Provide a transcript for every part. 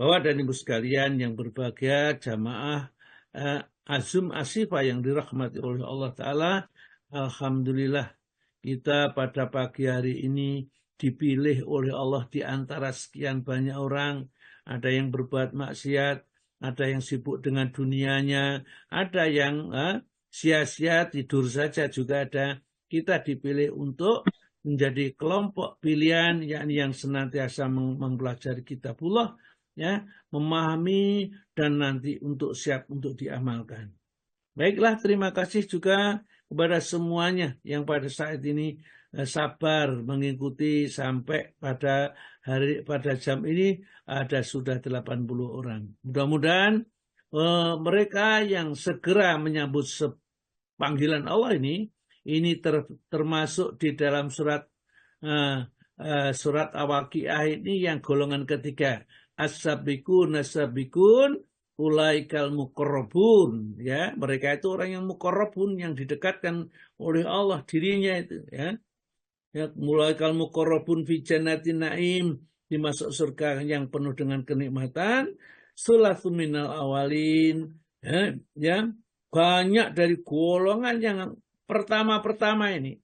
Bapak dan Ibu sekalian yang berbahagia, jamaah Azum Asifah yang dirahmati oleh Allah Ta'ala, alhamdulillah kita pada pagi hari ini dipilih oleh Allah di antara sekian banyak orang. Ada yang berbuat maksiat, ada yang sibuk dengan dunianya, ada yang sia-sia tidur saja juga ada. Kita dipilih untuk menjadi kelompok pilihan, yakni yang senantiasa mempelajari kitabullah, ya, memahami dan nanti untuk siap untuk diamalkan. Baiklah, terima kasih juga kepada semuanya yang pada saat ini sabar mengikuti sampai pada jam ini ada sudah 80 orang. Mudah-mudahan mereka yang segera menyambut panggilan Allah ini termasuk di dalam surat Al-Waqiah ini yang golongan ketiga. As-sabiqun as-sabiqun ulaikal muqarrabun, ya, mereka itu orang yang muqarrabun, yang didekatkan oleh Allah dirinya itu, ya. Ya, ulaikal muqarrabun fi jannatin naim, dimasuk surga yang penuh dengan kenikmatan. Sulatsum minal awalin, ya, banyak dari golongan yang pertama-pertama ini.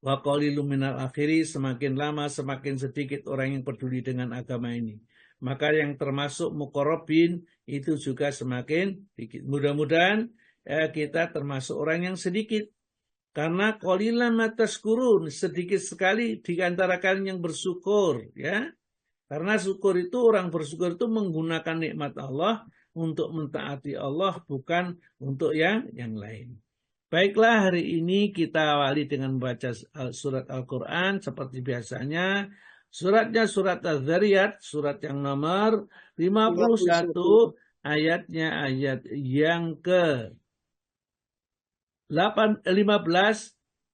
Wa qalilum minal akhiri, semakin lama semakin sedikit orang yang peduli dengan agama ini. Maka yang termasuk muqarrabin itu juga semakin sedikit. Mudah-mudahan kita termasuk orang yang sedikit. Karena qalilan ma tashkurun, sedikit sekali di antara kalian yang bersyukur, ya. Karena syukur itu, orang bersyukur itu menggunakan nikmat Allah untuk mentaati Allah, bukan untuk yang lain. Baiklah, hari ini kita awali dengan membaca surat Al-Quran seperti biasanya. Suratnya surat Az-Zariyat, surat yang nomor 51, ayatnya ayat yang ke 15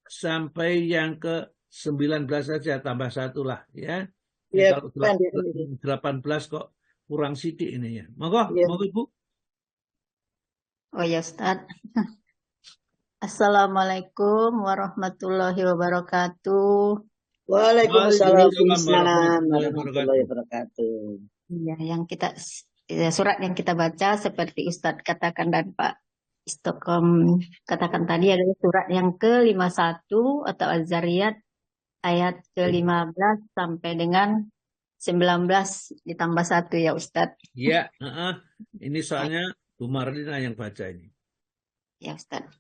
sampai yang ke 19 saja, tambah satu lah, ya. Ya, Kalau 18 kok kurang sidik ini, ya. Monggo, ya. monggo Ibu. Oh ya Ustaz. Assalamualaikum warahmatullahi wabarakatuh. Waalaikumsalam warahmatullahi wabarakatuh. Ya, surat yang kita baca seperti Ustadz katakan dan Pak Istokom katakan tadi adalah surat yang ke-51 atau Az-Zariyat ayat ke-15 sampai dengan 19 ditambah 1 ya Ustadz. Ya, ini soalnya Bu Marlina yang baca ini. Ya Ustadz.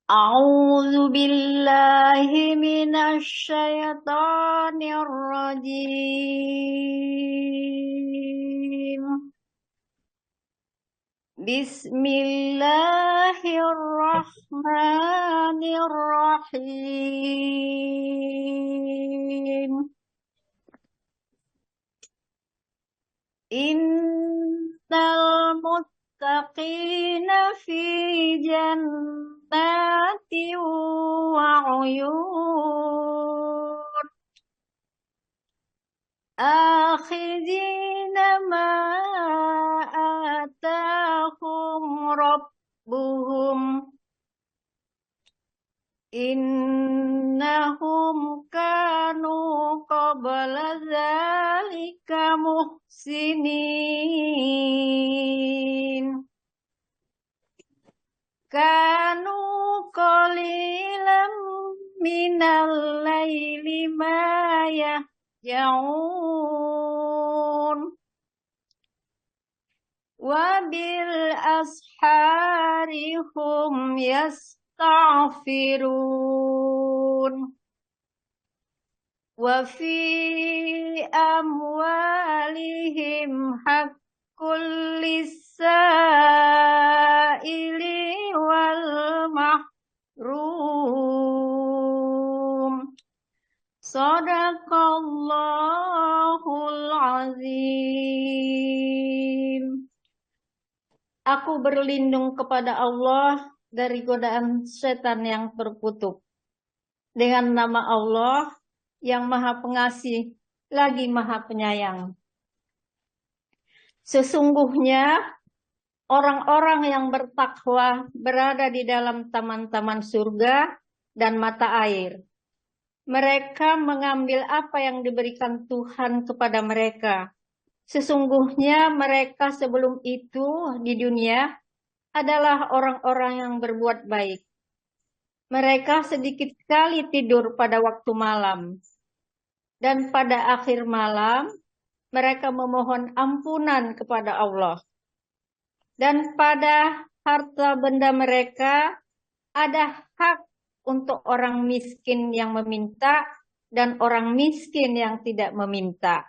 A'udzu billahi minasy syaithanir rajim. Bismillahirrahmanirrahim. Innal muttaqina fi jannati wa uyun akhidina ma atahum rabbuhum innahum kanu qabla dzalika muhsinin kanu qalilan minal laili ma yahjaun wa bil ashari hum yastaghfirun wa fi amwalihim haqqul lis-sa'ili wal mahrum. Shadaqallahul azim. Aku berlindung kepada Allah dari godaan setan yang terkutuk. Dengan nama Allah yang Maha Pengasih lagi Maha Penyayang. Sesungguhnya orang-orang yang bertakwa berada di dalam taman-taman surga dan mata air. mereka mengambil apa yang diberikan Tuhan kepada mereka. Sesungguhnya mereka sebelum itu di dunia adalah orang-orang yang berbuat baik. Mereka sedikit sekali tidur pada waktu malam. Dan pada akhir malam, mereka memohon ampunan kepada Allah. Dan pada harta benda mereka ada hak untuk orang miskin yang meminta dan orang miskin yang tidak meminta.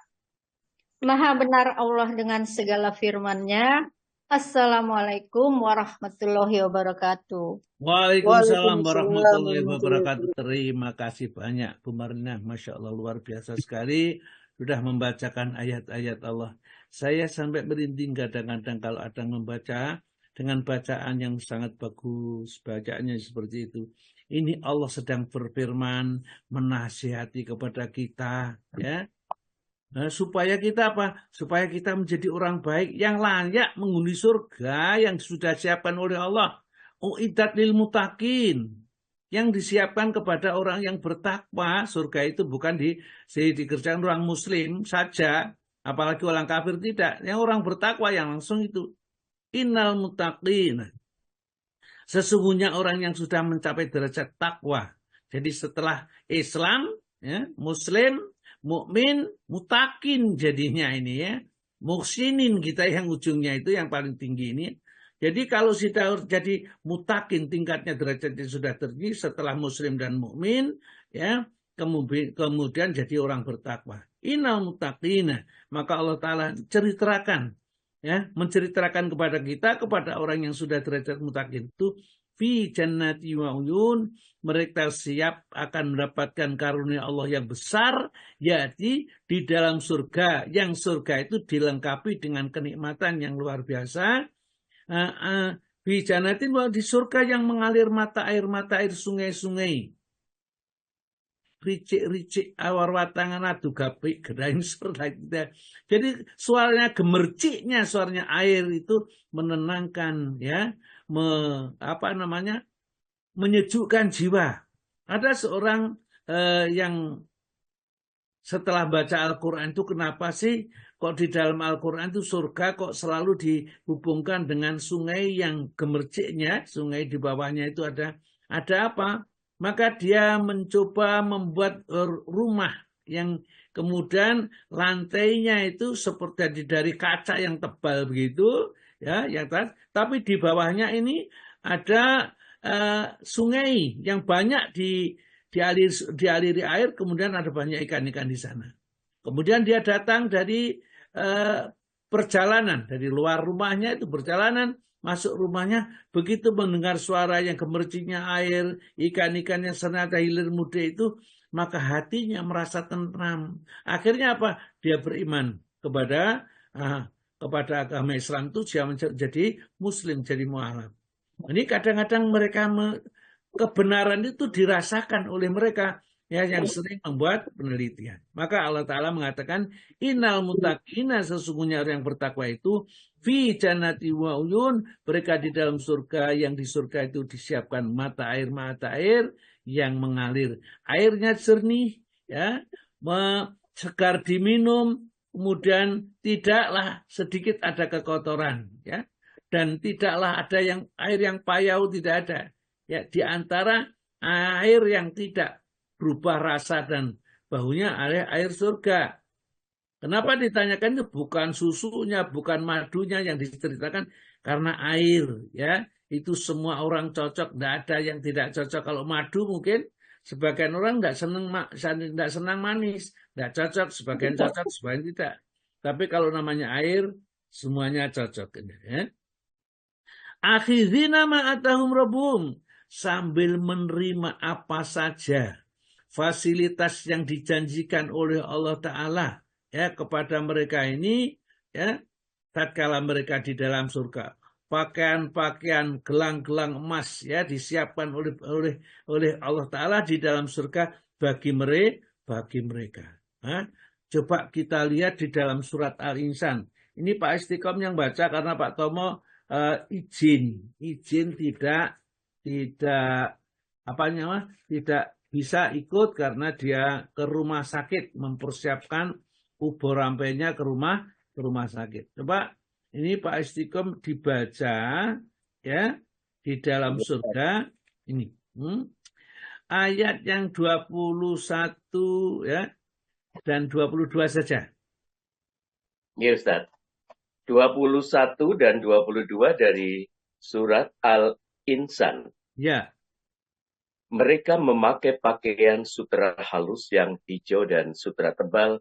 Maha benar Allah dengan segala firman-Nya. Assalamualaikum warahmatullahi wabarakatuh. Waalaikumsalam warahmatullahi wabarakatuh. Terima kasih banyak Bu Marina. Masya Allah luar biasa sekali. Sudah membacakan ayat-ayat Allah. Saya sampai merinding kadang-kadang kalau ada yang membaca dengan bacaan yang sangat bagus. Bacaannya seperti itu. Ini Allah sedang berfirman, menasihati kepada kita. Ya. Nah, supaya kita apa? Supaya kita menjadi orang baik yang layak menghuni surga yang sudah disiapkan oleh Allah. Uiddat lil mutakin, yang disiapkan kepada orang yang bertakwa. Surga itu bukan dikerjakan orang muslim saja, apalagi orang kafir tidak. Yang orang bertakwa yang langsung itu. Innal mutaqin. Sesungguhnya orang yang sudah mencapai derajat takwa. Jadi setelah Islam, ya, Muslim, mukmin, mutakin jadinya ini ya. Muhsinin kita yang ujungnya itu yang paling tinggi ini. Jadi kalau sudah jadi mutakin tingkatnya derajatnya sudah tinggi setelah Muslim dan mukmin ya, kemudian jadi orang bertakwa. Innal mutaqina, maka Allah Ta'ala ceritakan ya, menceritakan kepada kita, kepada orang yang sudah derajat mutakin itu, fi jannati wa uyun, mereka siap akan mendapatkan karunia Allah yang besar, yaitu di dalam surga, yang surga itu dilengkapi dengan kenikmatan yang luar biasa. Fi jannatin, di surga yang mengalir mata air sungai-sungai. Ricik-ricik awar watangan adu gapi gedain surga. Jadi suaranya gemerciknya, suaranya air itu menenangkan ya, menyejukkan jiwa. Ada seorang yang setelah baca Al-Quran itu, kenapa sih kok di dalam Al-Quran itu surga kok selalu dihubungkan dengan sungai yang gemerciknya, sungai di bawahnya itu ada apa? Maka dia mencoba membuat rumah yang kemudian lantainya itu seperti dari kaca yang tebal begitu, ya, tapi di bawahnya ini ada sungai yang banyak dialiri air, kemudian ada banyak ikan-ikan di sana. Kemudian dia datang dari perjalanan, dari luar rumahnya itu perjalanan, masuk rumahnya, begitu mendengar suara yang gemerciknya air, ikan-ikan yang senada hilir muda itu, maka hatinya merasa tenang. Akhirnya apa? Dia beriman kepada agama Islam itu, dia menjadi Muslim, jadi mu'alaf. Ini kadang-kadang mereka kebenaran itu dirasakan oleh mereka ya, yang sering membuat penelitian. Maka Allah Ta'ala mengatakan, innal mutaqina, sesungguhnya orang yang bertakwa itu, fi jannati wa uyun, mereka di dalam surga, yang di surga itu disiapkan mata air yang mengalir. Airnya jernih, ya, segar diminum, kemudian tidaklah sedikit ada kekotoran, ya, dan tidaklah ada air yang payau, tidak ada. Ya, di antara air yang tidak berubah rasa dan baunya air surga. Kenapa ditanyakan itu? Bukan susunya, bukan madunya yang diceritakan, karena air ya, itu semua orang cocok, tidak ada yang tidak cocok. Kalau madu mungkin sebagian orang tidak senang manis, tidak cocok, sebagian cocok, sebagian tidak. Tapi kalau namanya air, semuanya cocok ya. Akhizina ma'atahum rabbum, sambil menerima apa saja fasilitas yang dijanjikan oleh Allah Ta'ala ya kepada mereka ini ya, tatkala mereka di dalam surga. Pakaian-pakaian, gelang-gelang emas ya disiapkan oleh Allah Ta'ala di dalam surga bagi mereka. Nah, coba kita lihat di dalam surat Al-Insan. Ini Pak Istiqom yang baca karena Pak Tomo izin tidak bisa ikut karena dia ke rumah sakit mempersiapkan kubur rampainya ke rumah sakit. Coba ini Pak Istiqom dibaca ya di dalam surga ini. Ayat yang 21 ya dan 22 saja. Ya Ustaz. 21 dan 22 dari surat Al-Insan. Ya. Mereka memakai pakaian sutera halus yang hijau dan sutera tebal,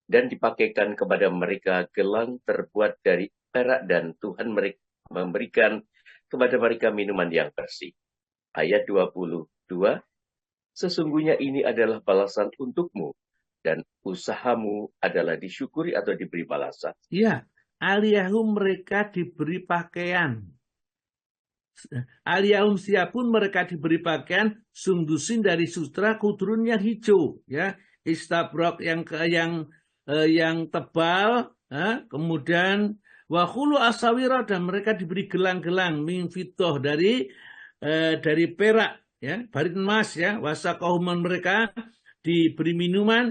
dan dipakaikan kepada mereka gelang terbuat dari perak, dan Tuhan mereka memberikan kepada mereka minuman yang bersih. Ayat 22, sesungguhnya ini adalah balasan untukmu, dan usahamu adalah disyukuri atau diberi balasan. Ya, aliyahum mereka diberi pakaian. Aliyahum siapun mereka diberi pakaian sundusin dari sutra kudrun yang hijau, ya, istabrok yang tebal, kemudian wahulu asawira, dan mereka diberi gelang-gelang min fitoh dari perak, ya, barit emas, ya, wasaqahuman mereka diberi minuman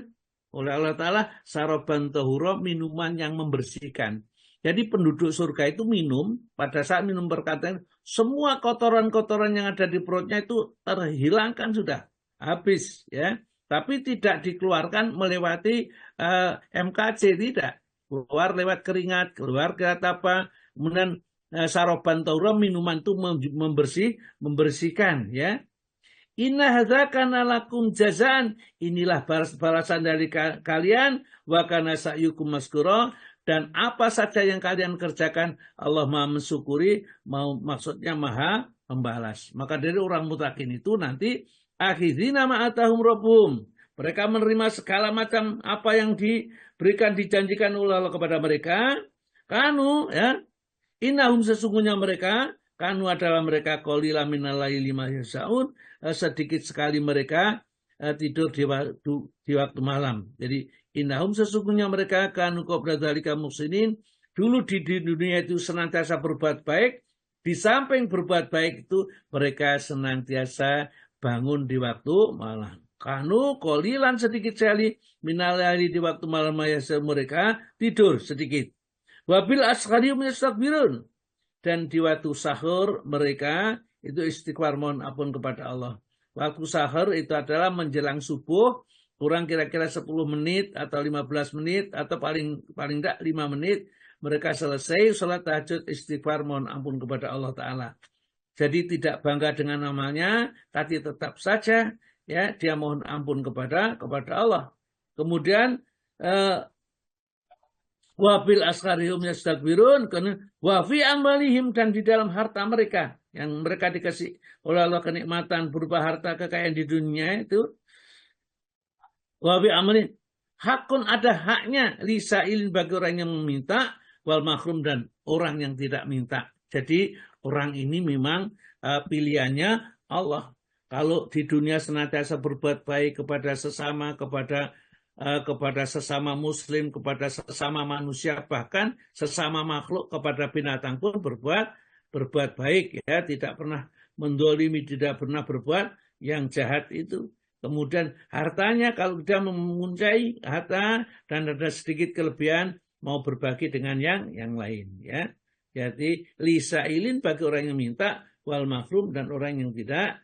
oleh Allah Ta'ala saroban tahura, minuman yang membersihkan. Jadi penduduk surga itu minum, pada saat minum perkataan, semua kotoran-kotoran yang ada di perutnya itu terhilangkan sudah, habis, ya. Tapi tidak dikeluarkan melewati MKC, tidak. Keluar lewat keringat, keluar ke apa, kemudian saroban tahura, minuman itu membersihkan, ya. Inna hadza kana lakum jazaan, inilah balasan dari kalian, wa kana sa'yukum maskura, dan apa saja yang kalian kerjakan Allah Maha mensyukuri, maksudnya Maha membalas. Maka dari orang mutakin itu nanti akhirina ma'atahum rabbuhum, mereka menerima segala macam apa yang diberikan, dijanjikan oleh Allah kepada mereka. Kanu, ya, innahum sesungguhnya mereka, kanu adalah mereka qalila minal laili ma yas'un, sedikit sekali mereka tidur di waktu malam. Jadi innahum sesungguhnya mereka kanu qabla dzalika muhsinin, dulu di dunia itu senantiasa berbuat baik. Di samping berbuat baik itu mereka senantiasa bangun di waktu malam. Kanu qalilan sedikit sekali minal laili di waktu malam mereka tidur sedikit. Wabil ashariyum yastakbirun, dan di waktu sahur mereka itu istighfar, mohon ampun kepada Allah. Waktu sahur itu adalah menjelang subuh, kurang kira-kira 10 menit atau 15 menit atau paling enggak 5 menit mereka selesai sholat tahajud, istighfar, mohon ampun kepada Allah Ta'ala. Jadi tidak bangga dengan namanya, tapi tetap saja ya dia mohon ampun kepada Allah. Kemudian wabil asharihum yastakbirun, wa fi amalihim, dan di dalam harta mereka yang mereka dikasih oleh Allah kenikmatan berupa harta kekayaan di dunia itu, wa fi amalihim hakun, ada haknya, lisailin bagi orang yang meminta, wal mahrum, dan orang yang tidak minta. Jadi orang ini memang pilihannya Allah. Kalau di dunia senantiasa berbuat baik kepada sesama, kepada sesama muslim, kepada sesama manusia, bahkan sesama makhluk, kepada binatang pun berbuat baik, ya, tidak pernah mendolimi, tidak pernah berbuat yang jahat itu. Kemudian hartanya kalau dia memuncai harta dan ada sedikit kelebihan, mau berbagi dengan yang lain, ya. Jadi lisailin bagi orang yang minta, wal mahrum, dan orang yang tidak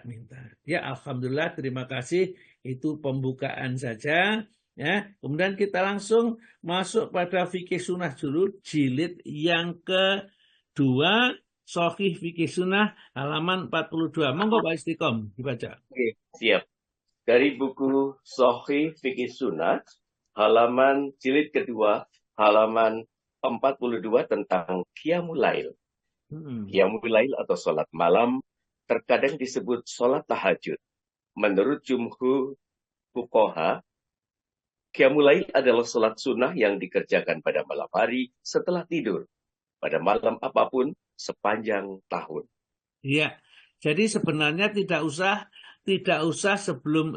minta. Ya, alhamdulillah, terima kasih. Itu pembukaan saja, ya. Kemudian kita langsung masuk pada fikih sunnah dulu, jilid yang kedua, Shahih Fikih Sunnah, halaman 42. Monggo Pak Istiqom dibaca. Oke, siap. Dari buku Shahih Fikih Sunnah, halaman jilid kedua, halaman 42, tentang Qiyamul Lail. Qiyamul Lail atau sholat malam terkadang disebut sholat tahajud. Menurut jumhur fuqaha, Qiyamul Lail adalah sholat sunnah yang dikerjakan pada malam hari setelah tidur, pada malam apapun sepanjang tahun. Iya, jadi sebenarnya tidak usah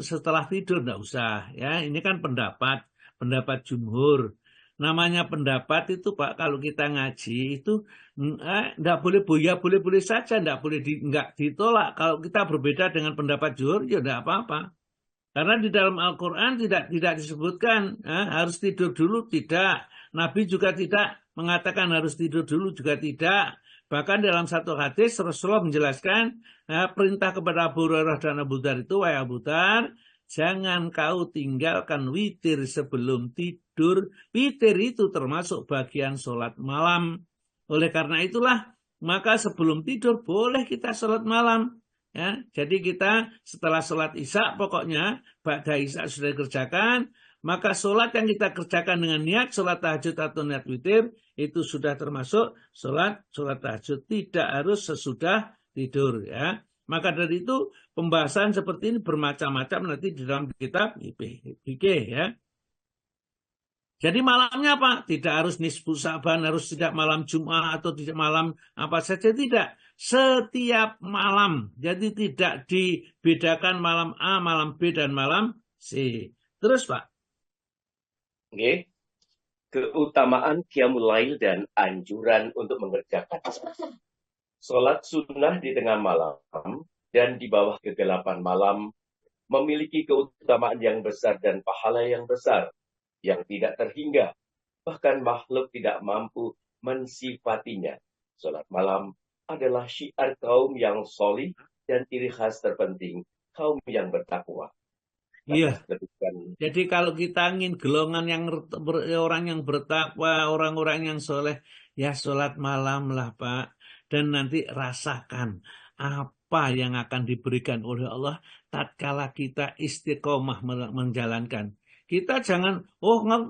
setelah tidur, tidak usah, ya. Ini kan pendapat jumhur. namanya pendapat itu Pak, kalau kita ngaji itu enggak boleh boleh saja, enggak boleh enggak ditolak. Kalau kita berbeda dengan pendapat jumhur ya enggak apa-apa. Karena di dalam Al-Quran tidak disebutkan harus tidur dulu, tidak. Nabi juga tidak mengatakan harus tidur dulu, juga tidak. Bahkan dalam satu hadis Rasulullah menjelaskan perintah kepada Abu Hurairah dan Abu Dzar itu, wahai Abu Dzar, jangan kau tinggalkan witir sebelum tidur. Witir itu termasuk bagian sholat malam. Oleh karena itulah, maka sebelum tidur boleh kita sholat malam. Ya, jadi kita setelah sholat isya, pokoknya ba'da isya sudah dikerjakan, maka sholat yang kita kerjakan dengan niat sholat tahajud atau niat witir itu sudah termasuk sholat tahajud, tidak harus sesudah tidur. Ya, maka dari itu pembahasan seperti ini bermacam-macam nanti di dalam kitab fikih. Ya. Jadi malamnya apa? Tidak harus nisfu Sa'ban, harus tidak malam Jumat atau tidak malam apa saja, tidak. Setiap malam. Jadi tidak dibedakan malam A, malam B, dan malam C. Terus Pak. Oke. Keutamaan Qiyamul Lail dan anjuran untuk mengerjakan. Sholat sunnah di tengah malam dan di bawah kegelapan malam memiliki keutamaan yang besar dan pahala yang besar yang tidak terhingga, bahkan makhluk tidak mampu mensifatinya. Sholat malam adalah syiar kaum yang solih dan ciri khas terpenting kaum yang bertakwa. Iya. Jadi kalau kita ingin golongan yang orang yang bertakwa, orang-orang yang soleh, ya sholat malam lah Pak. Dan nanti rasakan apa yang akan diberikan oleh Allah tatkala kita istiqomah menjalankan. Kita jangan,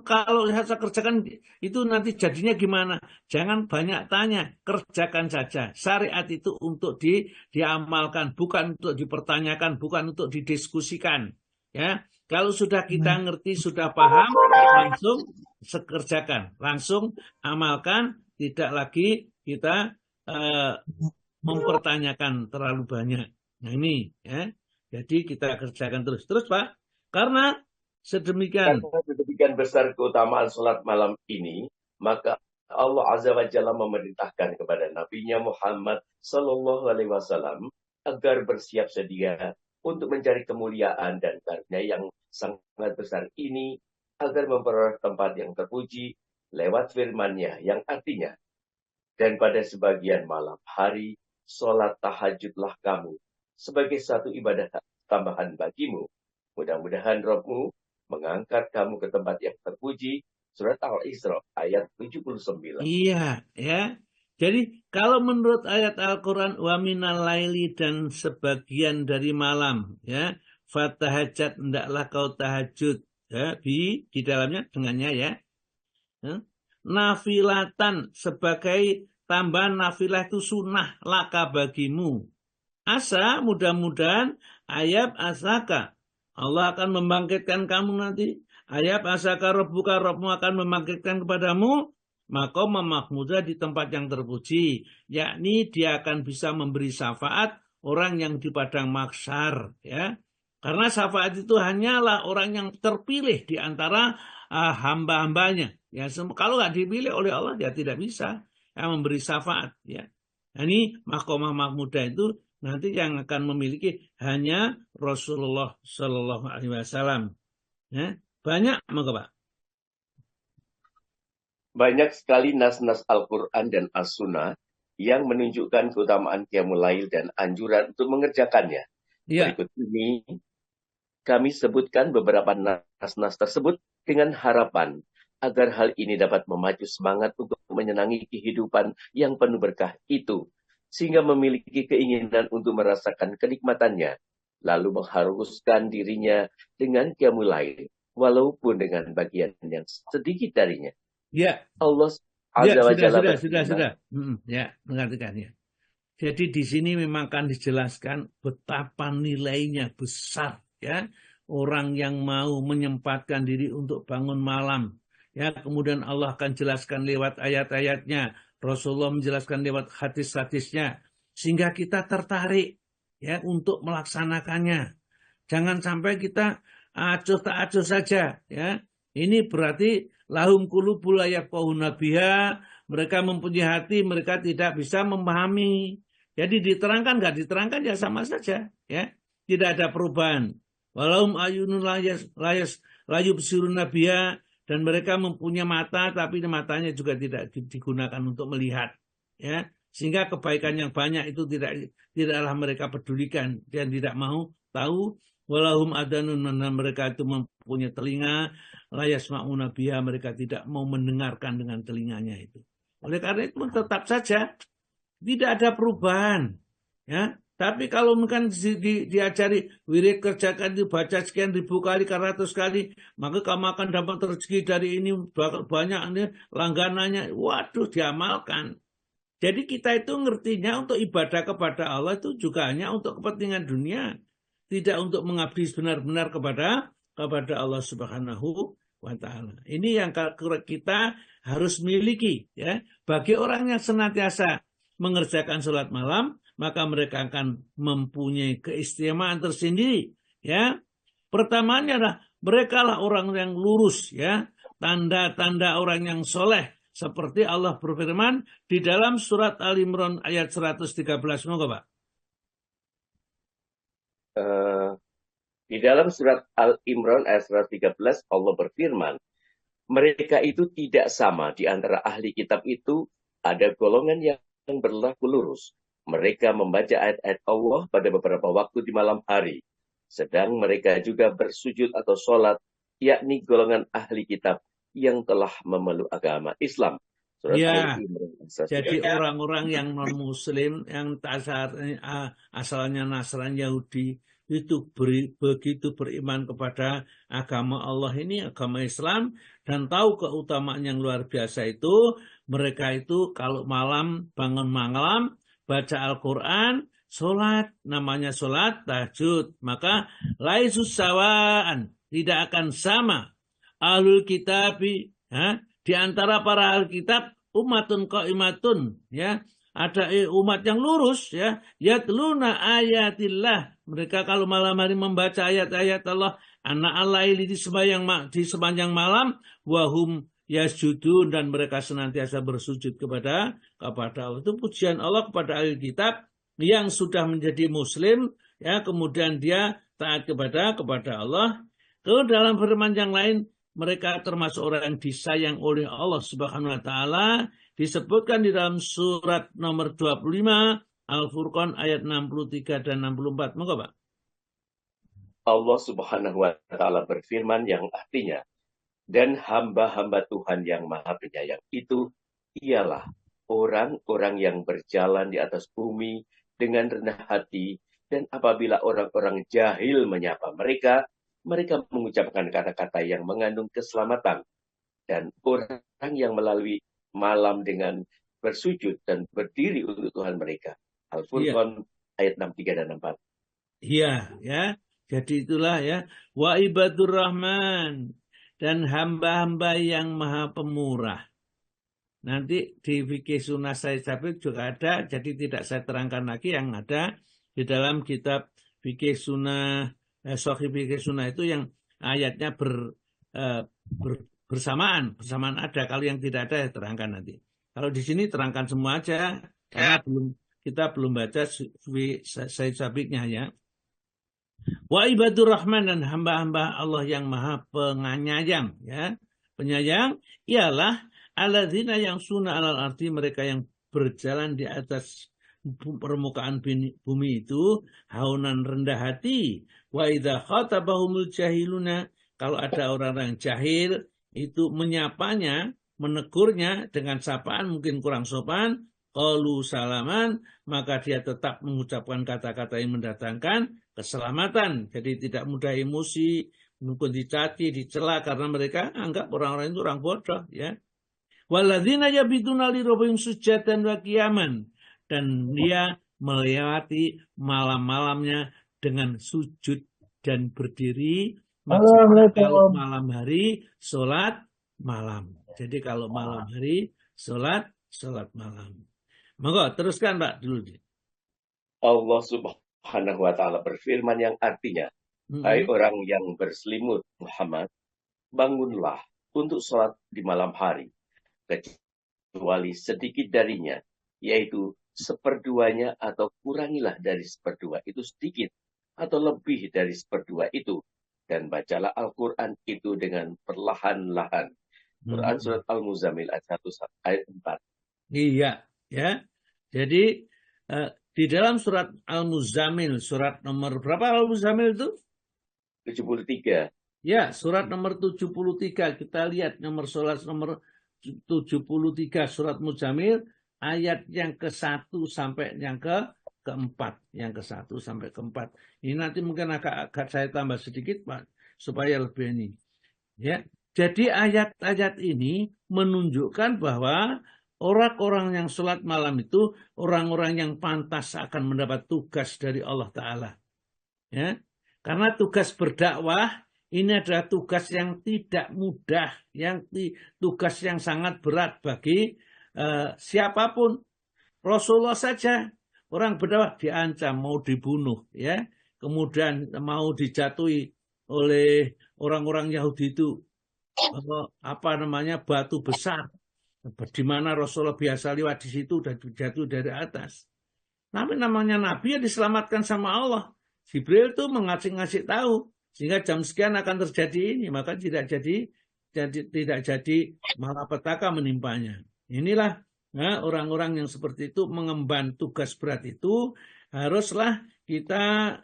kalau saya kerjakan itu nanti jadinya gimana? Jangan banyak tanya, kerjakan saja. Syariat itu untuk diamalkan, bukan untuk dipertanyakan, bukan untuk didiskusikan. Ya, kalau sudah kita ngerti, sudah paham, langsung kerjakan, langsung amalkan, tidak lagi kita mempertanyakan terlalu banyak. Nah ini, ya, jadi kita kerjakan terus Pak, karena sedemikian besar keutamaan sholat malam ini, maka Allah Azza wa Jalla memerintahkan kepada Nabi-Nya Muhammad Sallallahu Alaihi Wasallam agar bersiap sedia untuk mencari kemuliaan dan karunia yang sangat besar ini, agar memperoleh tempat yang terpuji lewat firman-Nya yang artinya, dan pada sebagian malam hari sholat tahajudlah kamu sebagai satu ibadah tambahan bagimu. Mudah-mudahan Rabb-mu mengangkat kamu ke tempat yang terpuji. Surat Al-Isra ayat 79. Iya, ya. Jadi kalau menurut ayat Al-Quran wa minal laili, dan sebagian dari malam, ya, fatahajat, hendaklah kau tahajud, ya, di dalamnya dengannya, ya. Nafilatan, sebagai tambahan, nafilah itu sunnah laka bagimu. Asa, mudah-mudahan ayat asaka, Allah akan membangkitkan kamu nanti. Ayat asaka rabbuka, Rabbmu akan membangkitkan kepadamu maqam mahmudah, di tempat yang terpuji. Yakni dia akan bisa memberi syafaat orang yang di padang mahsyar. Ya. Karena syafaat itu hanyalah orang yang terpilih di antara hamba-hambanya. Ya, kalau nggak dipilih oleh Allah, dia tidak bisa memberi syafaat. Ya. Nah, ini maqamah mahmudah itu nanti yang akan memiliki hanya Rasulullah Shallallahu Alaihi Wasallam. Ya, banyak, maka Pak. Banyak sekali nas-nas Al-Quran dan As-Sunnah yang menunjukkan keutamaan Qiyamul Lail dan anjuran untuk mengerjakannya. Ya. Berikut ini kami sebutkan beberapa nas-nas tersebut dengan harapan agar hal ini dapat memacu semangat untuk menyenangi kehidupan yang penuh berkah itu, sehingga memiliki keinginan untuk merasakan kenikmatannya, lalu mengharuskan dirinya dengan Qiyamul Lail, walaupun dengan bagian yang sedikit darinya. Ya, Allah sudah. Ya, mengartikan ya. Jadi di sini memang akan dijelaskan betapa nilainya besar, ya, orang yang mau menyempatkan diri untuk bangun malam. Ya, kemudian Allah akan jelaskan lewat ayat-ayatnya, Rasulullah menjelaskan lewat hadis-hadisnya, sehingga kita tertarik, ya, untuk melaksanakannya. Jangan sampai kita acuh tak acuh saja, ya. Ini berarti lahum qulubun la yafqahuna biha, mereka mempunyai hati, mereka tidak bisa memahami. Jadi diterangkan nggak diterangkan ya sama saja, ya. Tidak ada perubahan. Walahum ayunun la yubsiruna biha, dan mereka mempunyai mata tapi matanya juga tidak digunakan untuk melihat, ya. Sehingga kebaikan yang banyak itu tidaklah mereka pedulikan dan tidak mau tahu. Walahum adanun, mereka itu mempunyai telinga, la yasma'una biha, mereka tidak mau mendengarkan dengan telinganya itu. Oleh karena itu tetap saja tidak ada perubahan, ya. Tapi kalau mungkin diajari wirid kerjakan itu baca sekian ribu kali, 100 kali, maka kamu akan dapat rezeki dari ini banyak ini langganannya. Waduh, diamalkan. Jadi kita itu ngertinya untuk ibadah kepada Allah itu juga hanya untuk kepentingan dunia, tidak untuk mengabdi benar-benar kepada Allah Subhanahu wa Ta'ala. Ini yang kita harus miliki, ya. Bagi orang yang senantiasa mengerjakan sholat malam, maka mereka akan mempunyai keistimewaan tersendiri, ya. Pertamanya adalah mereka lah orang yang lurus, ya. Tanda-tanda orang yang soleh, seperti Allah berfirman di dalam surat Al-Imran ayat 113. Moga, Pak. Di dalam surat Al-Imran ayat 113 Allah berfirman, mereka itu tidak sama di antara ahli kitab itu, ada golongan yang berlaku lurus. Mereka membaca ayat-ayat Allah pada beberapa waktu di malam hari. Sedang mereka juga bersujud atau sholat, yakni golongan ahli kitab yang telah memeluk agama Islam. Surat Ya, Al-Imran jadi orang-orang yang non-muslim, yang asalnya Nasrani Yahudi, itu begitu beriman kepada agama Allah ini, agama Islam, dan tahu keutamaan yang luar biasa itu, mereka itu kalau malam, bangun malam, baca Al-Quran, sholat, namanya sholat tahajud, maka laisus sawaan, tidak akan sama. Ahlul kitabi, ya, di antara para ahli kitab, umatun qaimatun, ya, ada umat yang lurus, ya, yatluna ayatillah, mereka kalau malam hari membaca ayat-ayat Allah, anak al-laili di sepanjang malam, wahum yasjudun, dan mereka senantiasa bersujud kepada Allah. Itu pujian Allah kepada ahli kitab yang sudah menjadi muslim, ya, kemudian dia taat kepada Allah. Kalau dalam firman yang lain, mereka termasuk orang yang disayang oleh Allah Subhanahu wa Ta'ala, disebutkan di dalam surat nomor 25 Al-Furqan ayat 63 dan 64. Moga, Pak. Allah Subhanahu wa Ta'ala berfirman yang artinya, dan hamba-hamba Tuhan yang Maha Penyayang itu ialah orang-orang yang berjalan di atas bumi dengan rendah hati, dan apabila orang-orang jahil menyapa mereka mengucapkan kata-kata yang mengandung keselamatan. Dan orang yang melalui malam dengan bersujud dan berdiri untuk Tuhan mereka. Al-Furqan ayat 63 dan 64. Iya, ya. Jadi itulah, ya. Wa ibadur rahman, dan hamba-hamba yang maha pemurah. Nanti di fikih sunnah Said Sabiq juga ada, jadi tidak saya terangkan lagi, yang ada di dalam kitab fikih sunnah, Sahih fikih sunnah itu yang ayatnya bersamaan ada. Kalau yang tidak ada, ya terangkan nanti. Kalau di sini terangkan semua aja, karena kita belum baca Said Sabiqnya, ya. Wa ibadur rahman, dan hamba-hamba Allah yang maha penyayang, ya. Penyayang ialah alladzina yang sunnah alal arti, mereka yang berjalan di atas permukaan bumi itu haunan, rendah hati. Wa idza khatabahumul jahiluna, kalau ada orang-orang jahil itu menyapanya, menegurnya dengan sapaan mungkin kurang sopan, qalu salaman, maka dia tetap mengucapkan kata-kata yang mendatangkan keselamatan. Jadi tidak mudah emosi, mungkin dicaci, dicela, karena mereka anggap orang-orang itu orang bodoh, ya. Walladzina yabituna li rabbihim sujadan wa qiyaman, dan dia melewati malam-malamnya dengan sujud dan berdiri. Maksudnya kalau malam hari sholat malam. Jadi kalau malam hari sholat malam. Monggo teruskan, Pak, dulu. Allah Subhanahu wa Ta'ala berfirman yang artinya, hai orang yang berselimut Muhammad, bangunlah untuk sholat di malam hari, kecuali sedikit darinya, yaitu seperduanya atau kurangilah dari seperdua itu sedikit, atau lebih dari seperdua itu, dan bacalah Al-Quran itu dengan perlahan-lahan. Quran surat Al-Muzammil ayat 1 ayat 4. Iya, ya. Jadi di dalam surat Al-Muzammil, surat nomor berapa Al-Muzammil itu? 73. Ya, surat nomor 73. Kita lihat nomor 73 surat Muzammil ayat yang ke-1 sampai yang ke-4. Yang ke-1 sampai ke-4. Ini nanti mungkin agak saya tambah sedikit, Pak, supaya lebih ini. Ya. Jadi ayat-ayat ini menunjukkan bahwa orang-orang yang sholat malam itu orang-orang yang pantas akan mendapat tugas dari Allah Ta'ala. Ya. Karena tugas berdakwah ini adalah tugas yang tidak mudah, tugas yang sangat berat bagi siapapun. Rasulullah saja orang berdakwah diancam mau dibunuh, ya, kemudian mau dijatuhi oleh orang-orang Yahudi itu batu besar, di mana Rasulullah biasa lewat di situ dan jatuh dari atas. Tapi namanya Nabi ya diselamatkan sama Allah. Jibril itu ngasih tahu sehingga jam sekian akan terjadi ini, maka tidak jadi malapetaka menimpanya. Inilah orang-orang yang seperti itu mengemban tugas berat itu haruslah kita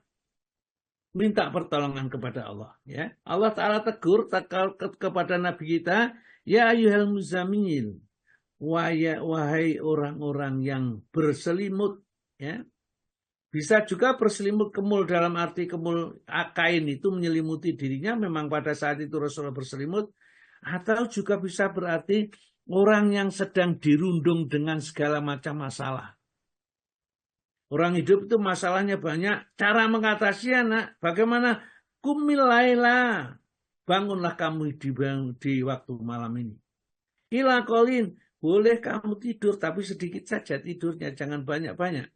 minta pertolongan kepada Allah. Ya, Allah Ta'ala tegur kepada Nabi kita, ya ayyuhal muzammil, wahai orang-orang yang berselimut, ya. Bisa juga berselimut kemul dalam arti kemul kain itu menyelimuti dirinya, memang pada saat itu Rasulullah berselimut, atau juga bisa berarti orang yang sedang dirundung dengan segala macam masalah. Orang hidup itu masalahnya banyak, cara mengatasi anak, bagaimana? Qumil laila, bangunlah kamu di waktu malam ini. Ila qalin, boleh kamu tidur tapi sedikit saja tidurnya, jangan banyak-banyak.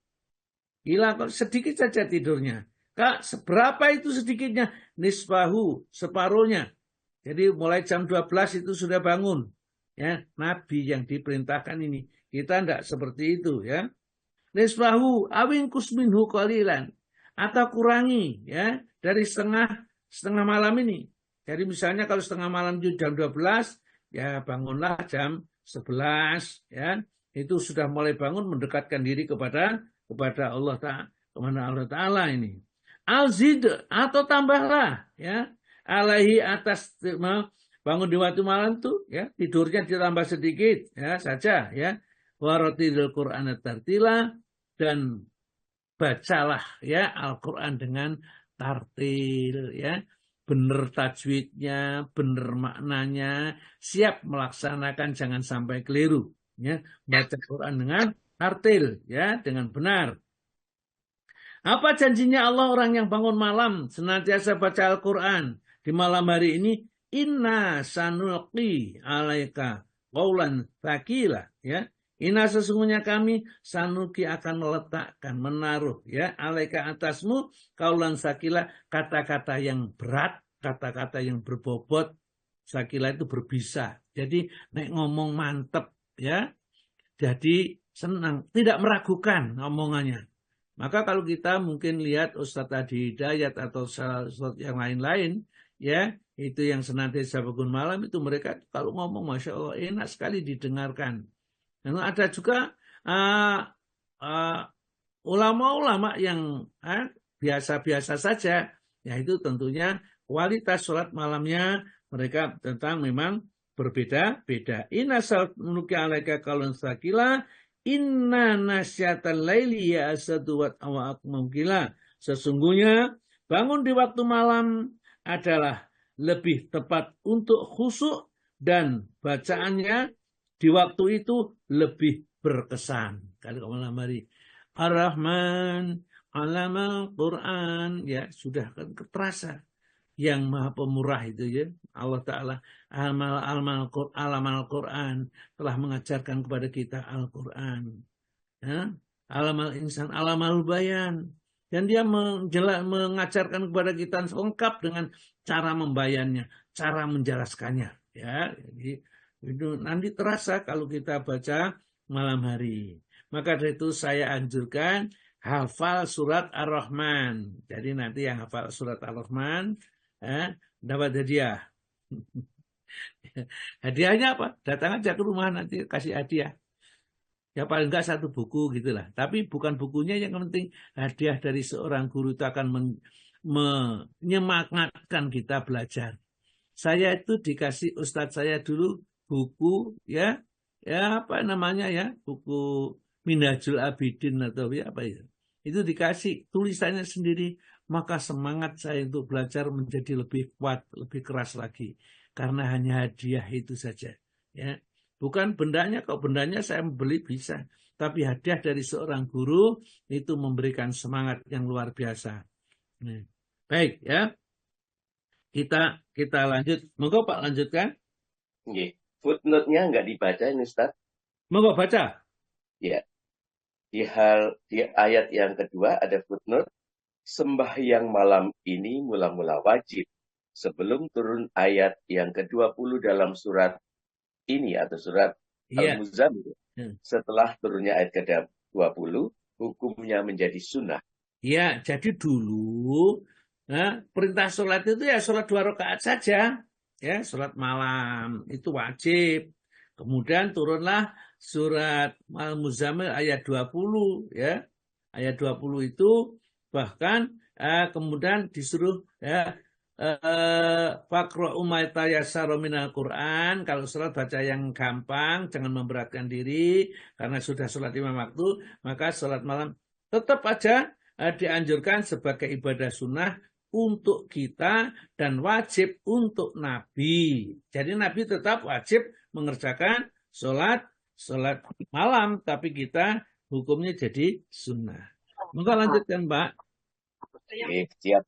Gila, sedikit saja tidurnya. Kak, seberapa itu sedikitnya? Nisbahu, separuhnya. Jadi mulai jam 12 itu sudah bangun. Ya, Nabi yang diperintahkan ini. Kita tidak seperti itu, ya. Nisbahu, awingkus minhu qalilan. Atau kurangi, ya, dari setengah malam ini. Jadi misalnya kalau setengah malam itu jam 12, ya bangunlah jam 11, ya. Itu sudah mulai bangun mendekatkan diri kepada Allah Ta'ala ini. Al-zid atau tambahlah, ya, alaihi atas bangun di waktu malam tuh, ya, tidurnya ditambah sedikit, ya saja, ya. Waratilil Qur'an tartila, dan bacalah, ya, Al-Qur'an dengan tartil, ya, benar tajwidnya, benar maknanya, siap melaksanakan, jangan sampai keliru, ya, baca Quran dengan tartil, ya, dengan benar. Apa janjinya Allah orang yang bangun malam senantiasa baca Al-Quran di malam hari ini? Inna sanulqi alaika qaulan tsaqila, ya. Inna sesungguhnya kami sanulqi akan meletakkan, menaruh, ya, alaika atasmu qaulan tsaqila, kata-kata yang berat, kata-kata yang berbobot. Tsaqila itu berbisa. Jadi nek ngomong mantep, ya. Jadi senang, tidak meragukan omongannya. Maka kalau kita mungkin lihat Ustadz Adi Hidayat atau Ustadz yang lain-lain, ya, itu yang senantiasa bangun malam itu mereka kalau ngomong Masya Allah enak sekali didengarkan. Dan ada juga ulama-ulama yang biasa-biasa saja, yaitu tentunya kualitas sholat malamnya mereka tentang memang berbeda-beda. Inna salnuki alaika qaulun tsaqila, inna nasyatal laili ya asadu wa aqwam qila. Sesungguhnya bangun di waktu malam adalah lebih tepat untuk khusyuk dan bacaannya di waktu itu lebih berkesan. Kalau malam hari Ar-Rahman alamal Quran, ya sudah kan terasa yang maha pemurah itu, ya, Allah Ta'ala alamal Quran telah mengajarkan kepada kita Al-Quran, ya. Alamal insan alamal bayan, dan dia mengajarkan kepada kita lengkap dengan cara membayannya, cara menjelaskannya, Ya, jadi itu nanti terasa kalau kita baca malam hari. Maka dari itu saya anjurkan hafal surat Ar-Rahman. Jadi nanti yang hafal surat Ar-Rahman dapat hadiah. Hadiahnya apa? Datang aja ke rumah nanti kasih hadiah. Ya paling enggak satu buku gitulah. Tapi bukan bukunya, yang penting hadiah dari seorang guru itu akan menyemangatkan kita belajar. Saya itu dikasih ustadz saya dulu buku ya apa namanya ya, buku Minhajul Abidin atau ya apa itu. Itu dikasih tulisannya sendiri, maka semangat saya untuk belajar menjadi lebih kuat, lebih keras lagi. Karena hanya hadiah itu saja. Ya, bukan bendanya, kok bendanya saya beli bisa. Tapi hadiah dari seorang guru itu memberikan semangat yang luar biasa. Nah, baik ya. Kita lanjut. Monggo Pak lanjutkan. Nggih. Footnote-nya nggak dibaca ini Ustaz. Monggo baca. Ya. Di ayat yang kedua ada footnote. Sembahyang malam ini mula-mula wajib sebelum turun ayat yang ke-20 dalam surat ini atau surat Al-Muzammil. Setelah turunnya ayat ke-20, hukumnya menjadi sunnah. Ya, jadi dulu perintah sholat itu ya sholat 2 rakaat saja. Ya, sholat malam itu wajib. Kemudian turunlah surat Al-Muzammil ayat 20 ya. Ayat 20 itu bahkan kemudian disuruh ya faqra'u ma tayassara minal Qur'an. Kalau sholat baca yang gampang, jangan memberatkan diri karena sudah sholat 5 waktu, maka sholat malam tetap aja dianjurkan sebagai ibadah sunnah untuk kita dan wajib untuk Nabi. Jadi Nabi tetap wajib mengerjakan sholat malam, tapi kita hukumnya jadi sunnah. Maka lanjutkan, Pak. Siap.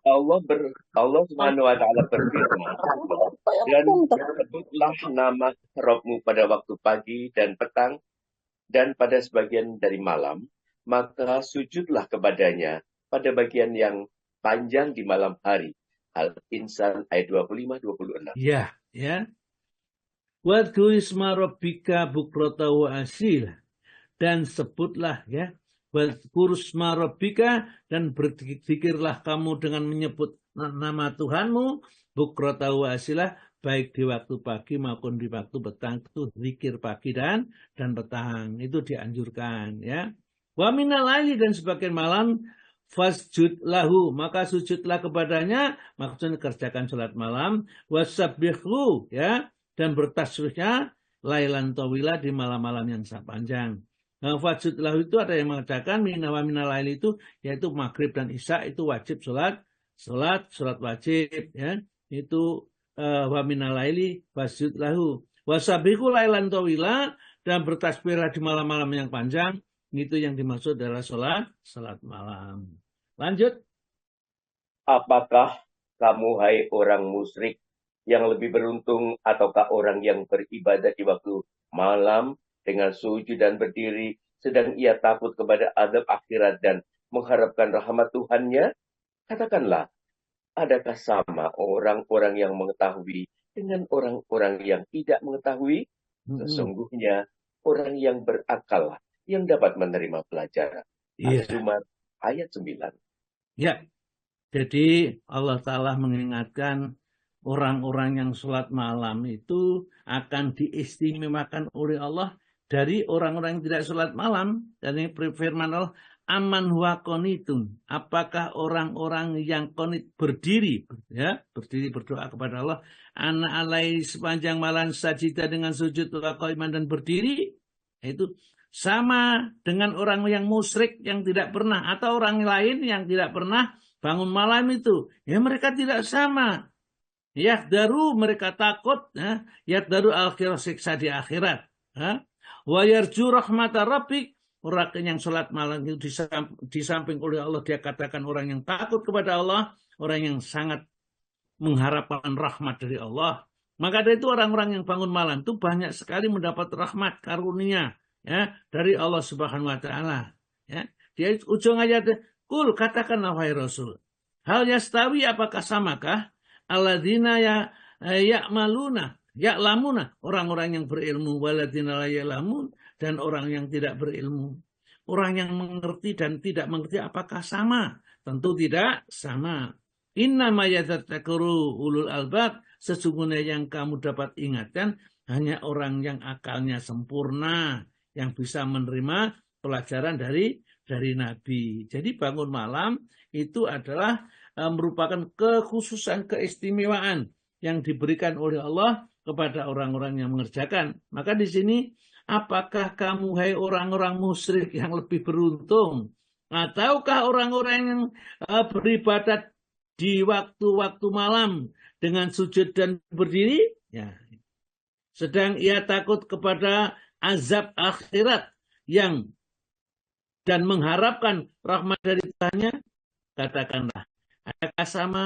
Allah Subhanahu wa taala berfirman, dan sebutlah nama Rabbmu pada waktu pagi dan petang dan pada sebagian dari malam, maka sujudlah kepadanya pada bagian yang panjang di malam hari. Al-Insan ayat 25-26. Ya. Wadhkur isma rabbika bukrata wa asila, dan sebutlah ya, wadhkur isma rabbika, dan berzikirlah kamu dengan menyebut nama Tuhanmu bukrata wa asila, baik di waktu pagi maupun di waktu petang. Itu zikir pagi dan petang itu dianjurkan ya. Wa minal laili, dan sebagian malam fasjud lahu, maka sujudlah kepadanya, maksudnya kerjakan salat malam. Wasabbihhu ya, dan bertasbihnya lailan tawila, di malam-malam yang sangat panjang. Nah, fasjud lahu itu ada yang mengatakan wa minal laili itu yaitu maghrib dan isya itu wajib salat wajib ya. Itu wa minal laili fasjud lahu. Wasabbihhu lailan tawila, dan bertasbihlah di malam-malam yang panjang. Itu yang dimaksud adalah salat malam. Lanjut. Apakah kamu, hai orang musyrik, yang lebih beruntung, ataukah orang yang beribadah di waktu malam dengan sujud dan berdiri, sedang ia takut kepada azab akhirat dan mengharapkan rahmat Tuhannya? Katakanlah, adakah sama orang-orang yang mengetahui dengan orang-orang yang tidak mengetahui? Sesungguhnya orang yang berakal yang dapat menerima pelajaran. Az-Zumar ayat 9. Ya, jadi Allah Ta'ala mengingatkan orang-orang yang sholat malam itu akan diistimewakan oleh Allah dari orang-orang yang tidak sholat malam. Dan ini firman Allah, aman huwa qanitun. Apakah orang-orang yang qanit berdiri berdoa kepada Allah, ana alai sepanjang malam sajidah dengan sujud wa qaiman dan berdiri, itu sama dengan orang yang musyrik yang tidak pernah, atau orang lain yang tidak pernah bangun malam itu. Ya mereka tidak sama. Yahdaru, mereka takut. Yahdaru akhirat, siksa di akhirat. Wa yarju rahmata rabbik, orang yang sholat malam itu di samping oleh Allah, dia katakan orang yang takut kepada Allah, orang yang sangat mengharapkan rahmat dari Allah. Maka dari itu orang-orang yang bangun malam itu banyak sekali mendapat rahmat karunia ya dari Allah Subhanahu wa taala. Ya, di ujung ayat, kul, katakanlah wahai Rasul, hal yastawi, apakah samakah alladzina ya'lamuna, orang-orang yang berilmu, waladina la ya'lamun, dan orang yang tidak berilmu. Orang yang mengerti dan tidak mengerti apakah sama? Tentu tidak sama. Innama yatadzakkaru ulul albab, sesungguhnya yang kamu dapat ingatkan hanya orang yang akalnya sempurna, yang bisa menerima pelajaran dari Nabi. Jadi bangun malam itu adalah merupakan kekhususan, keistimewaan yang diberikan oleh Allah kepada orang-orang yang mengerjakan. Maka di sini, apakah kamu, hai orang-orang musyrik, yang lebih beruntung? Ataukah orang-orang yang beribadat di waktu-waktu malam dengan sujud dan berdiri? Ya. Sedang ia takut kepada azab akhirat dan mengharapkan rahmat dari Tuhannya, katakanlah, adakah sama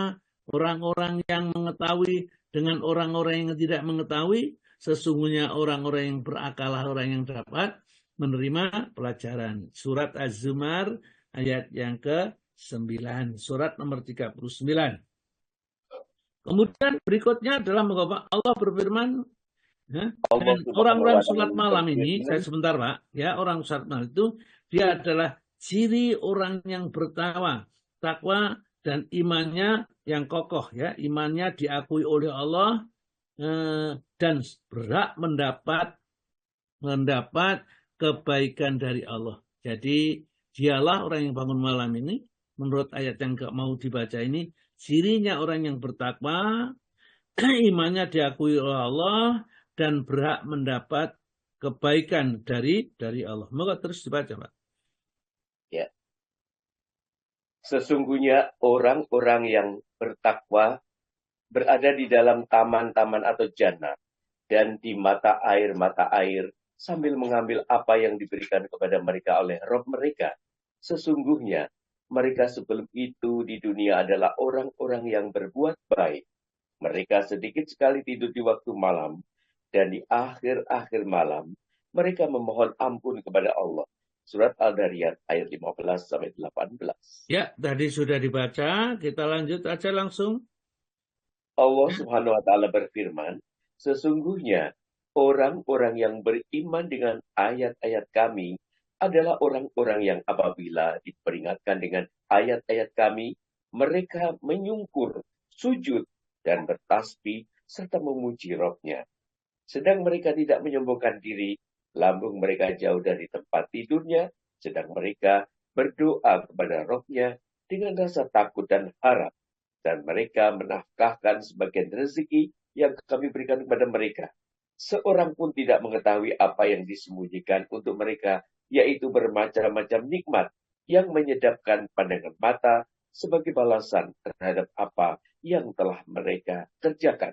orang-orang yang mengetahui dengan orang-orang yang tidak mengetahui? Sesungguhnya orang-orang yang berakal, orang yang dapat menerima pelajaran. Surat Az-Zumar ayat yang ke-9. Surat nomor 39. Kemudian berikutnya adalah Allah berfirman, dan orang-orang sholat malam ini, saya sebentar Pak, ya, orang sholat malam itu, dia adalah ciri orang yang bertakwa, dan imannya yang kokoh, ya, imannya diakui oleh Allah, dan berhak mendapat kebaikan dari Allah. Jadi dialah orang yang bangun malam ini, menurut ayat yang mau dibaca ini, cirinya orang yang bertakwa, imannya diakui oleh Allah, dan berhak mendapat kebaikan dari Allah. Maka terus dibaca, Pak. Ya. Sesungguhnya orang-orang yang bertakwa berada di dalam taman-taman atau jannah dan di mata air sambil mengambil apa yang diberikan kepada mereka oleh Rob mereka. Sesungguhnya mereka sebelum itu di dunia adalah orang-orang yang berbuat baik. Mereka sedikit sekali tidur di waktu malam, dan di akhir-akhir malam mereka memohon ampun kepada Allah. Surat Al-Dariyat ayat 15-18. Ya, tadi sudah dibaca. Kita lanjut aja langsung. Allah Subhanahu wa Ta'ala berfirman, sesungguhnya orang-orang yang beriman dengan ayat-ayat kami adalah orang-orang yang apabila diperingatkan dengan ayat-ayat kami, mereka menyungkur, sujud, dan bertasbih serta memuji Rabb-nya. Sedang mereka tidak menyombongkan diri, lambung mereka jauh dari tempat tidurnya, sedang mereka berdoa kepada Rabb-nya dengan rasa takut dan harap. Dan mereka menafkahkan sebagian rezeki yang kami berikan kepada mereka. Seorang pun tidak mengetahui apa yang disembunyikan untuk mereka, yaitu bermacam-macam nikmat yang menyedapkan pandangan mata sebagai balasan terhadap apa yang telah mereka kerjakan.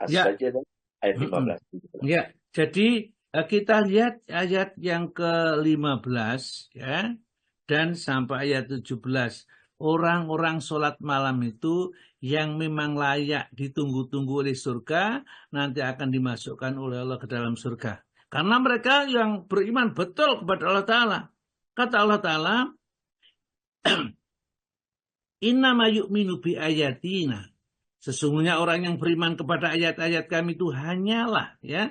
As-Sajdah ayat 15. Ya, jadi kita lihat ayat yang ke-15 ya, dan sampai ayat 17. Orang-orang sholat malam itu yang memang layak ditunggu-tunggu oleh surga, nanti akan dimasukkan oleh Allah ke dalam surga. Karena mereka yang beriman betul kepada Allah Ta'ala. Kata Allah Ta'ala, innama yu'minu bi ayatina. Sesungguhnya orang yang beriman kepada ayat-ayat kami itu hanyalah, ya,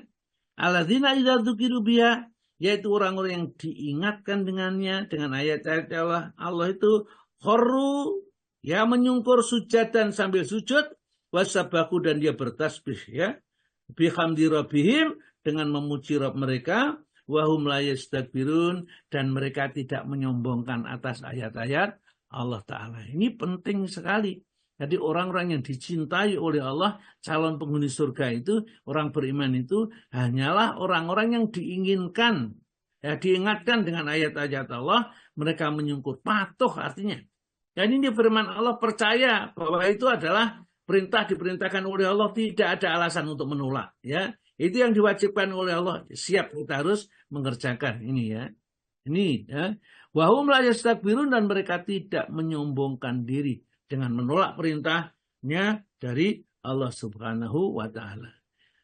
alladzina idza dzukiru biha, yaitu orang-orang yang diingatkan dengannya, dengan ayat-ayat Allah itu, kharru, ya, menyungkur sujadan sambil sujud, wasabahu, dan dia bertasbih, ya, bihamdi rabbihim, dengan memuji Rabb mereka, wahum la yastakbirun, dan mereka tidak menyombongkan atas ayat-ayat Allah Ta'ala. Ini penting sekali. Jadi orang-orang yang dicintai oleh Allah, calon penghuni surga itu, orang beriman itu hanyalah orang-orang yang diinginkan, ya, diingatkan dengan ayat-ayat Allah, mereka menyungkur, patuh artinya. Dan ini firman Allah, percaya bahwa itu adalah perintah diperintahkan oleh Allah, tidak ada alasan untuk menolak, ya. Itu yang diwajibkan oleh Allah, siap kita harus mengerjakan ini, ya. Ini, ya. Wahum la yastakbirun, dan mereka tidak menyombongkan diri dengan menolak perintahnya dari Allah Subhanahu wa Ta'ala.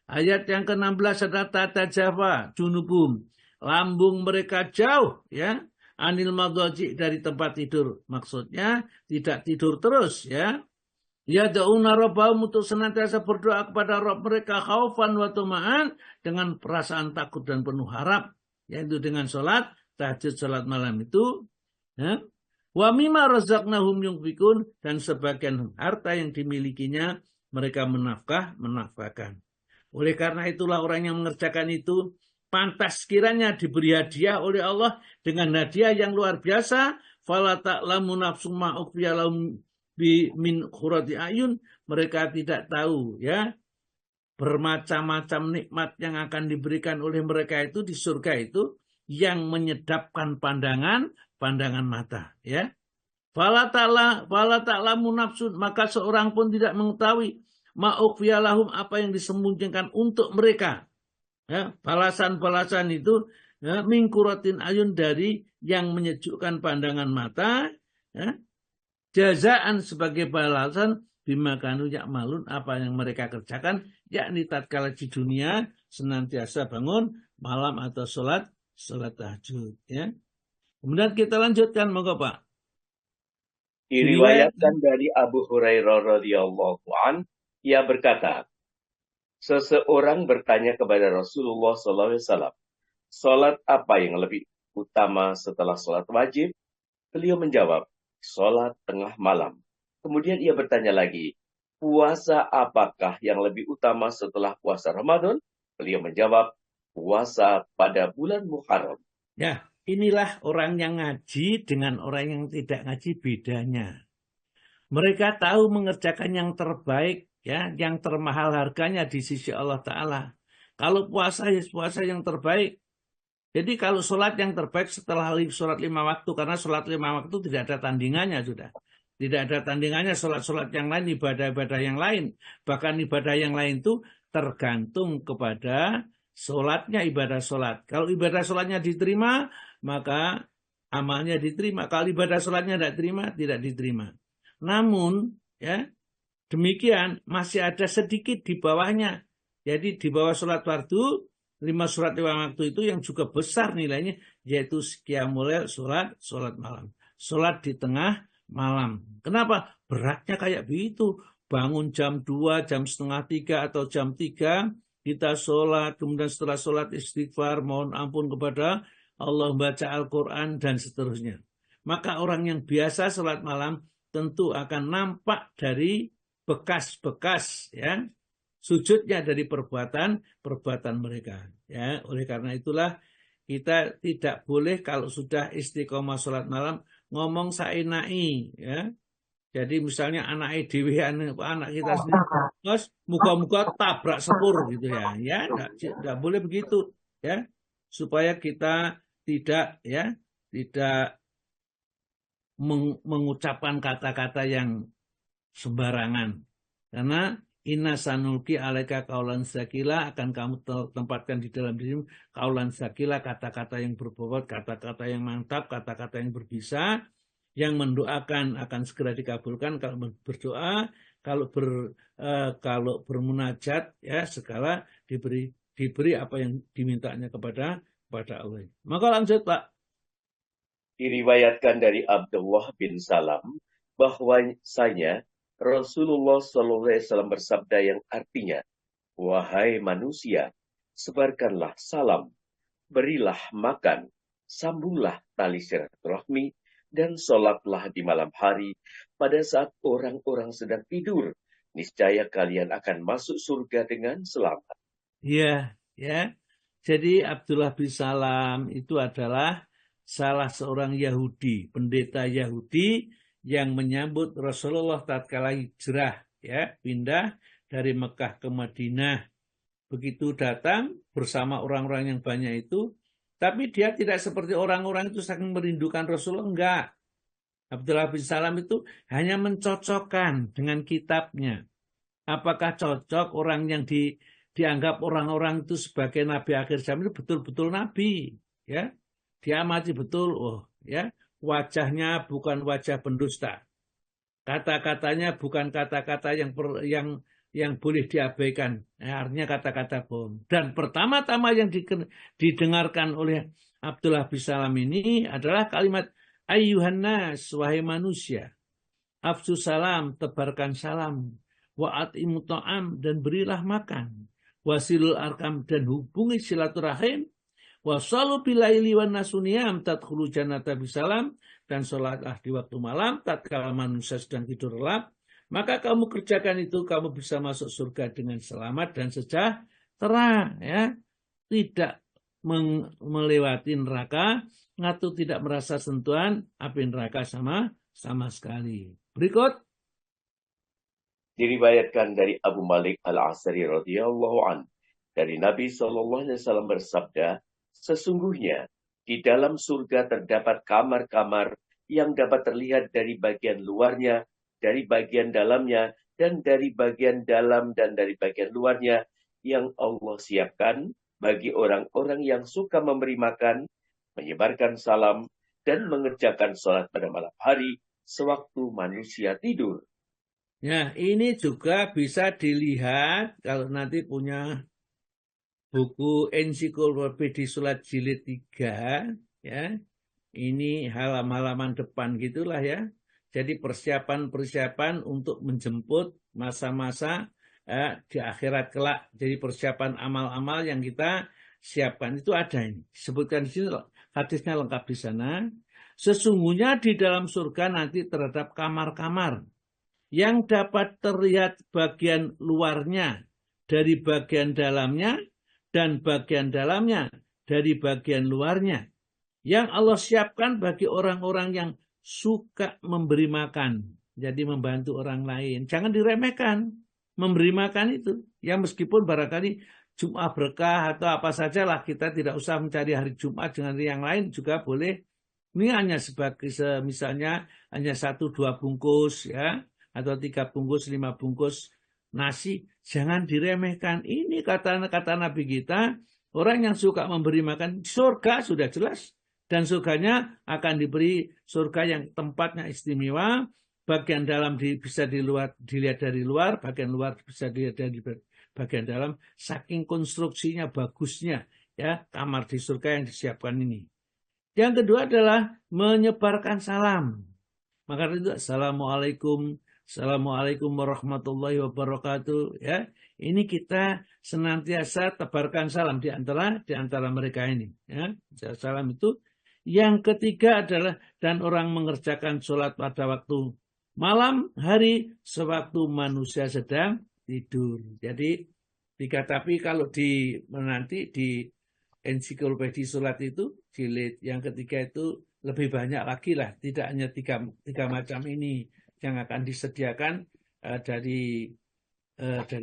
Ayat yang ke-16 adalah tatajafa junubum, lambung mereka jauh, ya, anil madhaji, dari tempat tidur. Maksudnya tidak tidur terus, ya. Yad'una rabbahum, untuk senantiasa berdoa kepada Rabb mereka, khaufan wa tama'an, dengan perasaan takut dan penuh harap, yaitu dengan sholat tahajud, sholat malam itu. Ya. Wa mimma razaqnahum yunfikun, dan sebagian harta yang dimilikinya mereka menafkahkan. Oleh karena itulah orang yang mengerjakan itu pantas kiranya diberi hadiah oleh Allah dengan hadiah yang luar biasa. Fala ta'lamu nafsum ma ukhfiya lahum min khurati ayun, mereka tidak tahu ya bermacam-macam nikmat yang akan diberikan oleh mereka itu di surga itu yang menyedapkan pandangan mata ya. Fala ta'lamu nafsun, maka seorang pun tidak mengetahui ma ukhfiya lahum, apa yang disembunyikan untuk mereka ya, balasan-balasan itu ya, min qurratin ayun, dari yang menyejukkan pandangan mata ya. Jazaan, sebagai balasan bima kanu ya'malun, apa yang mereka kerjakan, yakni tatkala di dunia senantiasa bangun malam atau sholat tahajud ya. Kemudian kita lanjutkan, monggo Pak. Diriwayatkan dari Abu Hurairah radhiyallahu an, ia berkata, seseorang bertanya kepada Rasulullah SAW, sholat apa yang lebih utama setelah sholat wajib? Beliau menjawab, sholat tengah malam. Kemudian ia bertanya lagi, puasa apakah yang lebih utama setelah puasa Ramadan? Beliau menjawab, puasa pada bulan Muharram. Ya, inilah orang yang ngaji dengan orang yang tidak ngaji bedanya. Mereka tahu mengerjakan yang terbaik, ya, yang termahal harganya di sisi Allah Ta'ala. Kalau puasa, ya puasa yang terbaik. Jadi kalau sholat yang terbaik setelah sholat 5 waktu, karena sholat 5 waktu tidak ada tandingannya sudah. Tidak ada tandingannya sholat-sholat yang lain, ibadah-ibadah yang lain. Bahkan ibadah yang lain itu tergantung kepada sholatnya, ibadah sholat. Kalau ibadah sholatnya diterima, maka amalnya diterima. Kalau ibadah sholatnya tidak diterima. Namun, ya, demikian masih ada sedikit di bawahnya. Jadi di bawah sholat fardu, 5 sholat 5 waktu itu yang juga besar nilainya, yaitu qiyamul lail, sholat malam. Sholat di tengah malam. Kenapa? Beratnya kayak begitu. Bangun jam 2, jam setengah 3 atau jam 3, kita sholat, kemudian setelah sholat istighfar, mohon ampun kepada Allah, baca Al-Quran, dan seterusnya. Maka orang yang biasa sholat malam tentu akan nampak dari bekas-bekas ya, sujudnya dari perbuatan mereka ya. Oleh karena itulah kita tidak boleh kalau sudah istiqomah sholat malam ngomong saenai ya. Jadi misalnya anak kita sendiri, terus muka-muka tabrak sepur gitu ya. Ya, enggak boleh begitu ya. Supaya kita tidak mengucapkan kata-kata yang sembarangan. Karena inna sanulki alaika kaulan sakila, akan kamu tempatkan di dalam dirimu kaulan sakila, kata-kata yang berbobot, kata-kata yang mantap, kata-kata yang berbisa, yang mendoakan akan segera dikabulkan kalau berdoa, kalau bermunajat ya, segala diberi apa yang dimintanya kepada Allah. Maka lanjut Pak. Diriwayatkan dari Abdullah bin Salam bahwasanya Rasulullah SAW bersabda yang artinya, wahai manusia, sebarkanlah salam, berilah makan, sambunglah tali silaturahmi, dan sholatlah di malam hari pada saat orang-orang sedang tidur. Niscaya kalian akan masuk surga dengan selamat. Ya. Jadi Abdullah bin Salam itu adalah salah seorang Yahudi, pendeta Yahudi yang menyambut Rasulullah tatkala hijrah ya, pindah dari Mekah ke Madinah. Begitu datang bersama orang-orang yang banyak itu, tapi dia tidak seperti orang-orang itu saking merindukan Rasulullah, enggak. Abdullah bin Salam itu hanya mencocokkan dengan kitabnya. Apakah cocok orang yang dianggap orang-orang itu sebagai nabi akhir zaman itu betul-betul nabi ya? Dia amati betul, ya, wajahnya bukan wajah pendusta, kata-katanya bukan kata-kata yang boleh diabaikan, artinya kata-kata bohong. Dan pertama-tama yang didengarkan oleh Abdullah bin Salam ini adalah kalimat ayyuhan nas, wahai manusia. Afsu salam, tebarkan salam. Wa at'imu ta'am, dan berilah makan. Wasilul arkam, dan hubungi silaturahim. Wasalu bilaili wan nasuniyam tadkhulu jannata bisalam, dan sholatlah di waktu malam tatkala manusia sedang tidur lelap, maka kamu kerjakan itu, kamu bisa masuk surga dengan selamat dan sejahtera, ya. Tidak melewati neraka atau tidak merasa sentuhan api neraka sama sekali. Berikut diriwayatkan dari Abu Malik Al-Asri radhiyallahu an, dari Nabi SAW bersabda, sesungguhnya di dalam surga terdapat kamar-kamar yang dapat terlihat dari bagian luarnya, dari bagian dalamnya, dan dari bagian dalam dan dari bagian luarnya, yang Allah siapkan bagi orang-orang yang suka memberi makan, menyebarkan salam, dan mengerjakan sholat pada malam hari sewaktu manusia tidur. Ya, ini juga bisa dilihat kalau nanti punya buku ensiklopedia Sholat jilid 3, ya. Ini halaman-halaman depan gitulah ya. Jadi persiapan-persiapan untuk menjemput masa-masa di akhirat kelak. Jadi persiapan amal-amal yang kita siapkan itu ada ini. Disebutkan di sini, hadisnya lengkap di sana. Sesungguhnya di dalam surga nanti terhadap kamar-kamar yang dapat terlihat bagian luarnya dari bagian dalamnya dan bagian dalamnya dari bagian luarnya, yang Allah siapkan bagi orang-orang yang suka memberi makan. Jadi membantu orang lain. Jangan diremehkan. Memberi makan itu. Ya meskipun barangkali Jumat berkah atau apa sajalah, kita tidak usah mencari hari Jumat dengan yang lain juga boleh. Ini hanya sebagai misalnya hanya 1-2 bungkus ya, atau 3 bungkus, 5 bungkus nasi. Jangan diremehkan. Ini kata Nabi kita, orang yang suka memberi makan, surga sudah jelas. Dan surganya akan diberi surga yang tempatnya istimewa. Bagian dalam bisa dilihat dari luar, bagian luar bisa dilihat dari bagian dalam. Saking konstruksinya bagusnya ya kamar di surga yang disiapkan ini. Yang kedua adalah menyebarkan salam. Maka itu assalamualaikum warahmatullahi wabarakatuh. Ya, ini kita senantiasa tebarkan salam di antara mereka ini. Ya, salam itu. Yang ketiga adalah dan orang mengerjakan sholat pada waktu malam hari sewaktu manusia sedang tidur. Jadi tapi kalau nanti di ensiklopedia sholat itu jilid yang ketiga itu lebih banyak lagi lah. Tidak hanya tiga macam ini yang akan disediakan dari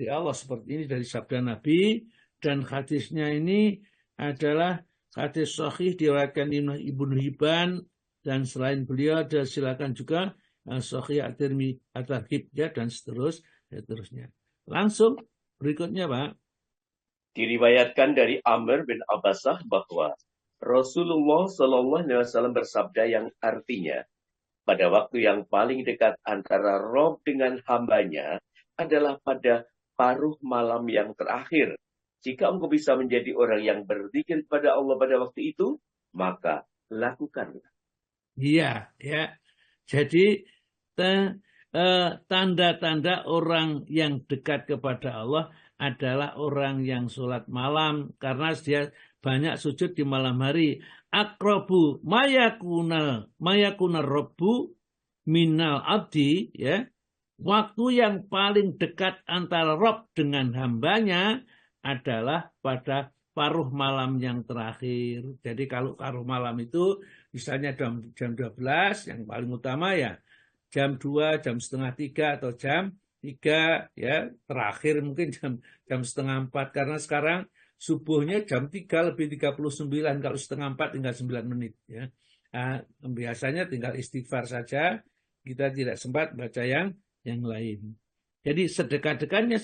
Allah seperti ini, dari sabda Nabi. Dan hadisnya ini adalah hadis sahih diriwayatkan Ibnu Hibban, dan selain beliau ada silakan juga sahih at-Tirmidzi, at-Targhib ya, dan seterusnya. Langsung berikutnya Pak. Diriwayatkan dari Amr bin Abbasah bahwa Rasulullah SAW bersabda yang artinya, pada waktu yang paling dekat antara Rob dengan hambanya adalah pada paruh malam yang terakhir. Jika engkau bisa menjadi orang yang berzikir kepada Allah pada waktu itu, maka lakukanlah. Iya, ya. Jadi tanda-tanda orang yang dekat kepada Allah adalah orang yang sholat malam, karena dia banyak sujud di malam hari. Aqrabu mayakunal rabbu minal abdi, ya. Waktu yang paling dekat antara Rob dengan hambanya adalah pada paruh malam yang terakhir. Jadi kalau paruh malam itu misalnya jam 12 yang paling utama ya, jam 2, jam setengah 3 atau jam 3 ya, terakhir mungkin jam setengah 4, karena sekarang subuhnya jam 3 lebih 39, kalau setengah 4 tinggal 9 menit ya. Nah, biasanya tinggal istighfar saja, kita tidak sempat baca yang lain. Jadi sedekat-dekatnya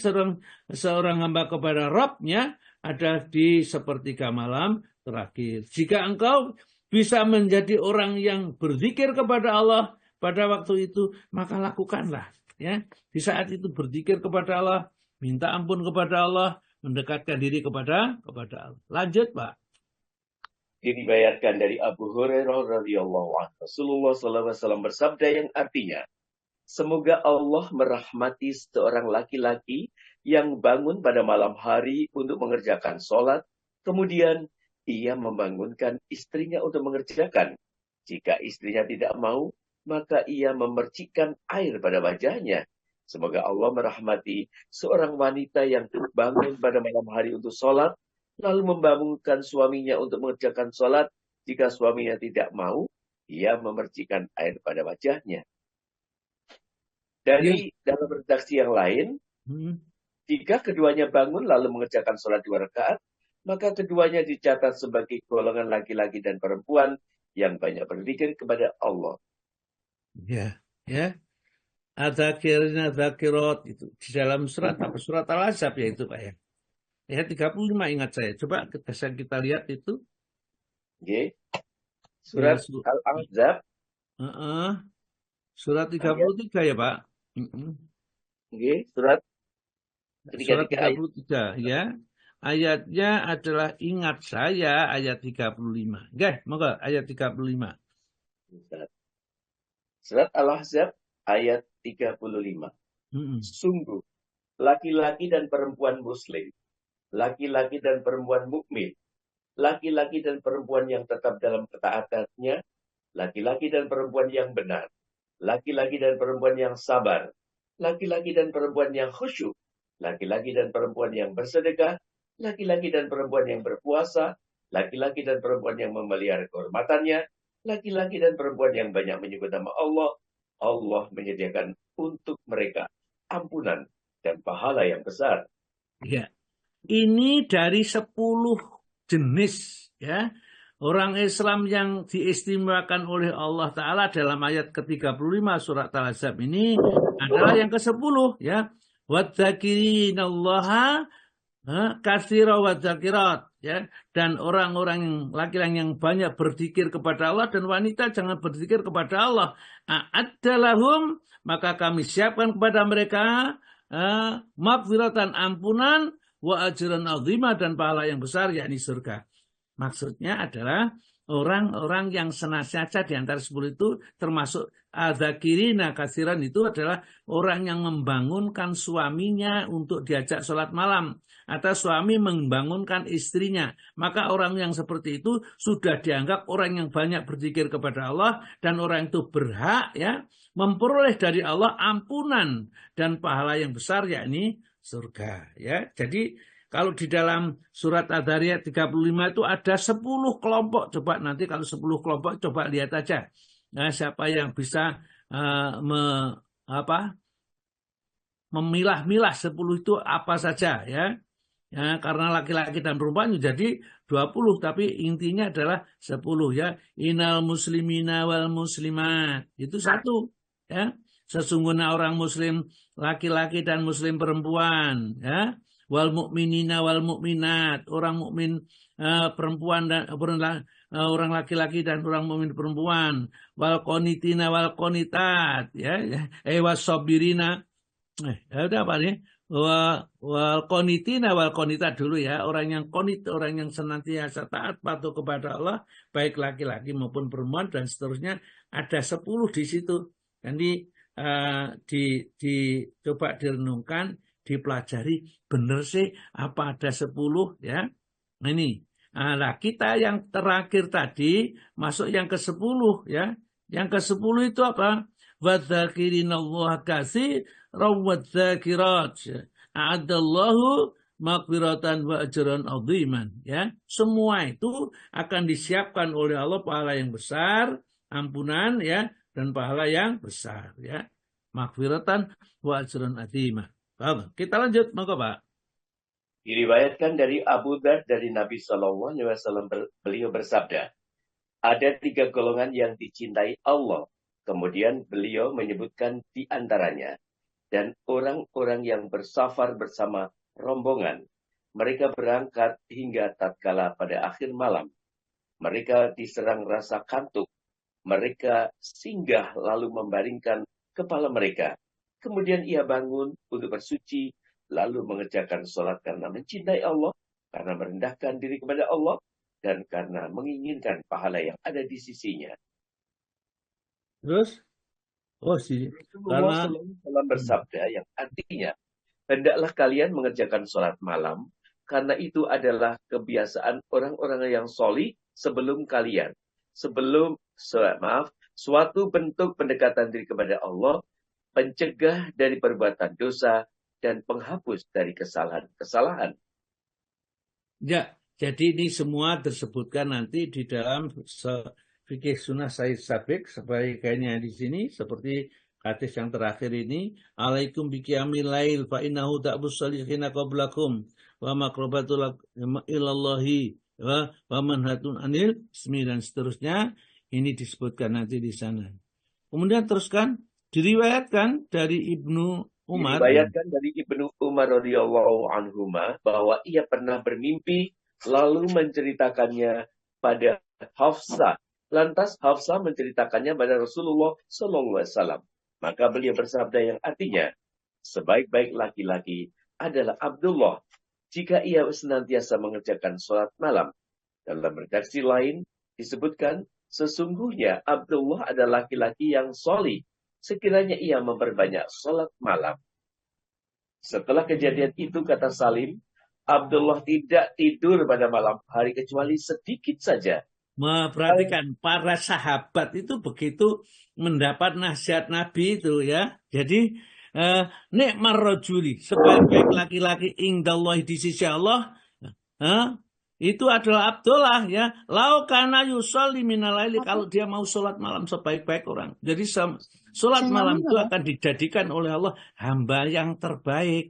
seorang hamba kepada Rabb-nya ada di sepertiga malam terakhir. Jika engkau bisa menjadi orang yang berzikir kepada Allah pada waktu itu, maka lakukanlah. Ya, di saat itu berzikir kepada Allah, minta ampun kepada Allah, mendekatkan diri kepada Allah. Lanjut, Pak. Diriwayatkan dari Abu Hurairah radhiyallahu anhu, Rasulullah SAW bersabda yang artinya, Semoga Allah merahmati seorang laki-laki yang bangun pada malam hari untuk mengerjakan sholat, kemudian ia membangunkan istrinya untuk mengerjakan. Jika istrinya tidak mau, maka ia memercikkan air pada wajahnya. Semoga Allah merahmati seorang wanita yang bangun pada malam hari untuk sholat, lalu membangunkan suaminya untuk mengerjakan sholat. Jika suaminya tidak mau, ia memercikkan air pada wajahnya. Dari dalam redaksi yang lain, jika keduanya bangun lalu mengerjakan sholat 2 rakaat, maka keduanya dicatat sebagai golongan laki-laki dan perempuan yang banyak berzikir kepada Allah. Ya, ya. Adzakirina dzakirat itu di dalam surat Al-Ahzab ya itu Pak ya. Ayat 35 ingat saya. Coba kita lihat itu. Okay. Surat Al-Ahzab. Surat 33 ya Pak. Surat 33 ya. Ayatnya adalah ingat saya ayat 35. Monggo ayat 35. Surat Al-Ahzab ayat 35. Sungguh laki-laki dan perempuan muslim, laki-laki dan perempuan mukmin, laki-laki dan perempuan yang tetap dalam ketaatannya, laki-laki dan perempuan yang benar, laki-laki dan perempuan yang sabar, laki-laki dan perempuan yang khusyuk, laki-laki dan perempuan yang bersedekah, laki-laki dan perempuan yang berpuasa, laki-laki dan perempuan yang memelihara kehormatannya, laki-laki dan perempuan yang banyak menyebut nama Allah, Allah menyediakan untuk mereka ampunan dan pahala yang besar. Ya, ini dari 10 jenis ya. Orang Islam yang diistimewakan oleh Allah Ta'ala dalam ayat ke-35 surat Al-Ahzab ini adalah yang ke-10 ya. Wadzakirinallaha katsira wadzakirat ya. Dan orang-orang yang laki-laki yang banyak berzikir kepada Allah dan wanita jangan berzikir kepada Allah. A'addalahum, maka kami siapkan kepada mereka maghfiratan, ampunan, wa ajran azimah, dan pahala yang besar yakni surga. Maksudnya adalah orang-orang yang senantiasa di antara 10 itu termasuk adzakirina katsiran itu adalah orang yang membangunkan suaminya untuk diajak sholat malam atau suami membangunkan istrinya. Maka orang yang seperti itu sudah dianggap orang yang banyak berzikir kepada Allah dan orang itu berhak ya memperoleh dari Allah ampunan dan pahala yang besar yakni surga ya. Jadi kalau di dalam surat Ad-Dzariyat 35 itu ada 10 kelompok. Coba nanti kalau 10 kelompok coba lihat aja. Nah, siapa yang bisa memilah-milah 10 itu apa saja ya. Ya, karena laki-laki dan perempuan jadi 20, tapi intinya adalah 10 ya. Innal muslimina wal muslimat. Itu satu ya. Sesungguhnya orang muslim laki-laki dan muslim perempuan ya. Wal mukminina wal mukminat, orang mukmin perempuan dan orang laki-laki dan orang mukmin perempuan, wal qonitina wal qonitat ya, wasabirina udah apa nih, wal qonitina wal qonitat dulu ya, orang yang qonit, orang yang senantiasa taat patuh kepada Allah baik laki-laki maupun perempuan dan seterusnya. Ada 10 di situ. Jadi coba direnungkan, dipelajari, benar sih apa ada 10 ya. Ini nah kita yang terakhir tadi masuk yang ke-10 ya. Yang ke-10 itu apa? Wadzakirinallaha katsiran wadzakirat a'adallahu maghfiratan wa ajran aziman ya. Semua itu akan disiapkan oleh Allah pahala yang besar, ampunan ya, dan pahala yang besar ya. Maghfiratan wa ajran aziman. Kita lanjut, monggo Pak. Diriwayatkan dari Abu Dzar dari Nabi Shallallahu Alaihi Wasallam, beliau bersabda, ada 3 golongan yang dicintai Allah. Kemudian beliau menyebutkan di antaranya, dan orang-orang yang bersafar bersama rombongan. Mereka berangkat hingga tatkala pada akhir malam. Mereka diserang rasa kantuk. Mereka singgah lalu membaringkan kepala mereka. Kemudian ia bangun untuk bersuci, lalu mengerjakan sholat karena mencintai Allah, karena merendahkan diri kepada Allah, dan karena menginginkan pahala yang ada di sisinya. Terus? Oh sih, Rasulullah karena SAW bersabda yang artinya, hendaklah kalian mengerjakan sholat malam, karena itu adalah kebiasaan orang-orang yang solih sebelum kalian. Suatu bentuk pendekatan diri kepada Allah, pencegah dari perbuatan dosa, dan penghapus dari kesalahan-kesalahan. ya, jadi ini semua disebutkan nanti di dalam fikih sunnah Said Sabiq sebagainya di sini seperti hadis yang terakhir ini, alaikum biqiyamil lail fa innahu ta'bus salihina qablakum wa maqrabatul ilallahi wa manhatun anil ismi dan seterusnya. Ini disebutkan nanti di sana. Kemudian teruskan diriwayatkan dari Ibnu Umar. Diriwayatkan dari Ibnu Umar radhiyallahu anhuma bahwa ia pernah bermimpi lalu menceritakannya pada Hafsah. Lantas Hafsah menceritakannya pada Rasulullah SAW. Maka beliau bersabda yang artinya, sebaik-baik laki-laki adalah Abdullah jika ia senantiasa mengerjakan sholat malam. Dalam redaksi lain disebutkan, sesungguhnya Abdullah adalah laki-laki yang solih sekiranya ia memperbanyak sholat malam. Setelah kejadian itu, kata Salim, Abdullah tidak tidur pada malam hari kecuali sedikit saja. Perhatikan, para sahabat itu begitu mendapat nasihat Nabi itu ya. Jadi, nikmar rajuli, sebaik-baik laki-laki indallahi di sisi Allah, itu adalah Abdullah ya. Lau kana yusolli minal laili, kalau dia mau sholat malam sebaik-baik orang. Jadi sholat malam itu akan dijadikan oleh Allah hamba yang terbaik.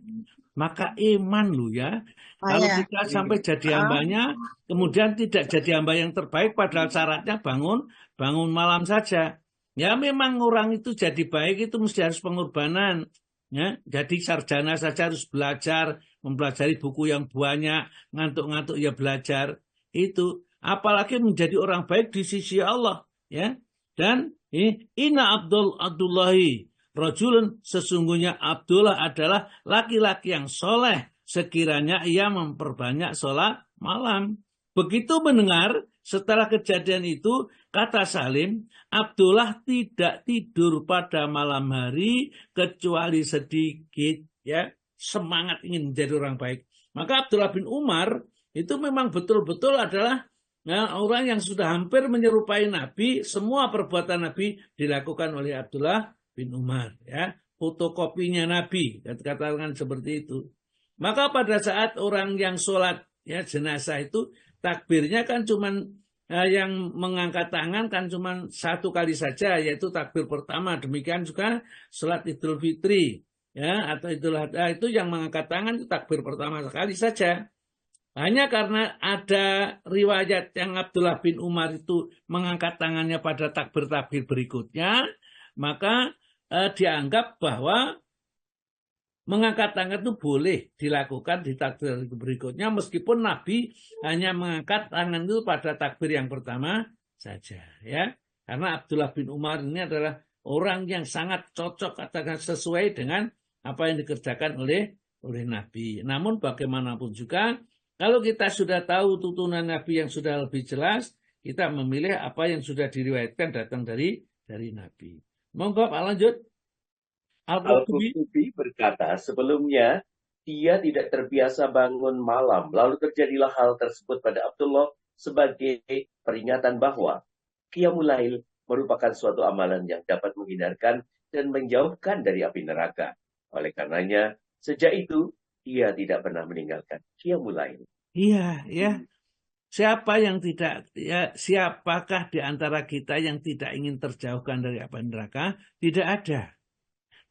Maka iman lu ya. Kalau kita sampai jadi hambanya, kemudian tidak jadi hamba yang terbaik, padahal syaratnya bangun malam saja. Ya memang orang itu jadi baik itu mesti harus pengorbanan. Ya, jadi sarjana saja harus belajar, mempelajari buku yang banyak, ngantuk-ngantuk ya belajar. Itu apalagi menjadi orang baik di sisi Allah, ya. Dan inna Abdullahi rajulun, sesungguhnya Abdullah adalah laki-laki yang soleh sekiranya ia memperbanyak sholat malam. Begitu mendengar setelah kejadian itu, kata Salim, Abdullah tidak tidur pada malam hari kecuali sedikit, ya, semangat ingin menjadi orang baik. Maka Abdullah bin Umar itu memang betul-betul adalah orang yang sudah hampir menyerupai Nabi. Semua perbuatan Nabi dilakukan oleh Abdullah bin Umar, ya, fotokopinya Nabi, katakan seperti itu. Maka pada saat orang yang sholat ya jenazah itu takbirnya kan cuman yang mengangkat tangan kan cuma satu kali saja, yaitu takbir pertama. Demikian juga sholat Idul Fitri ya atau Idul Adha, itu yang mengangkat tangan itu takbir pertama sekali saja. Hanya karena ada riwayat yang Abdullah bin Umar itu mengangkat tangannya pada takbir-takbir berikutnya, maka dianggap bahwa mengangkat tangan itu boleh dilakukan di takbir berikutnya, meskipun Nabi hanya mengangkat tangan itu pada takbir yang pertama saja, ya. Karena Abdullah bin Umar ini adalah orang yang sangat cocok, katakan sesuai dengan apa yang dikerjakan oleh Nabi. Namun bagaimanapun juga, kalau kita sudah tahu tuntunan Nabi yang sudah lebih jelas, kita memilih apa yang sudah diriwayatkan datang dari Nabi. Monggo Pak lanjut. Al-Qurtubi berkata, sebelumnya dia tidak terbiasa bangun malam. Lalu terjadilah hal tersebut pada Abdullah sebagai peringatan bahwa Qiyamul Lail merupakan suatu amalan yang dapat menghindarkan dan menjauhkan dari api neraka. Oleh karenanya, sejak itu dia tidak pernah meninggalkan Qiyamul Lail. Iya, ya. Siapakah di antara kita yang tidak ingin terjauhkan dari api neraka? Tidak ada.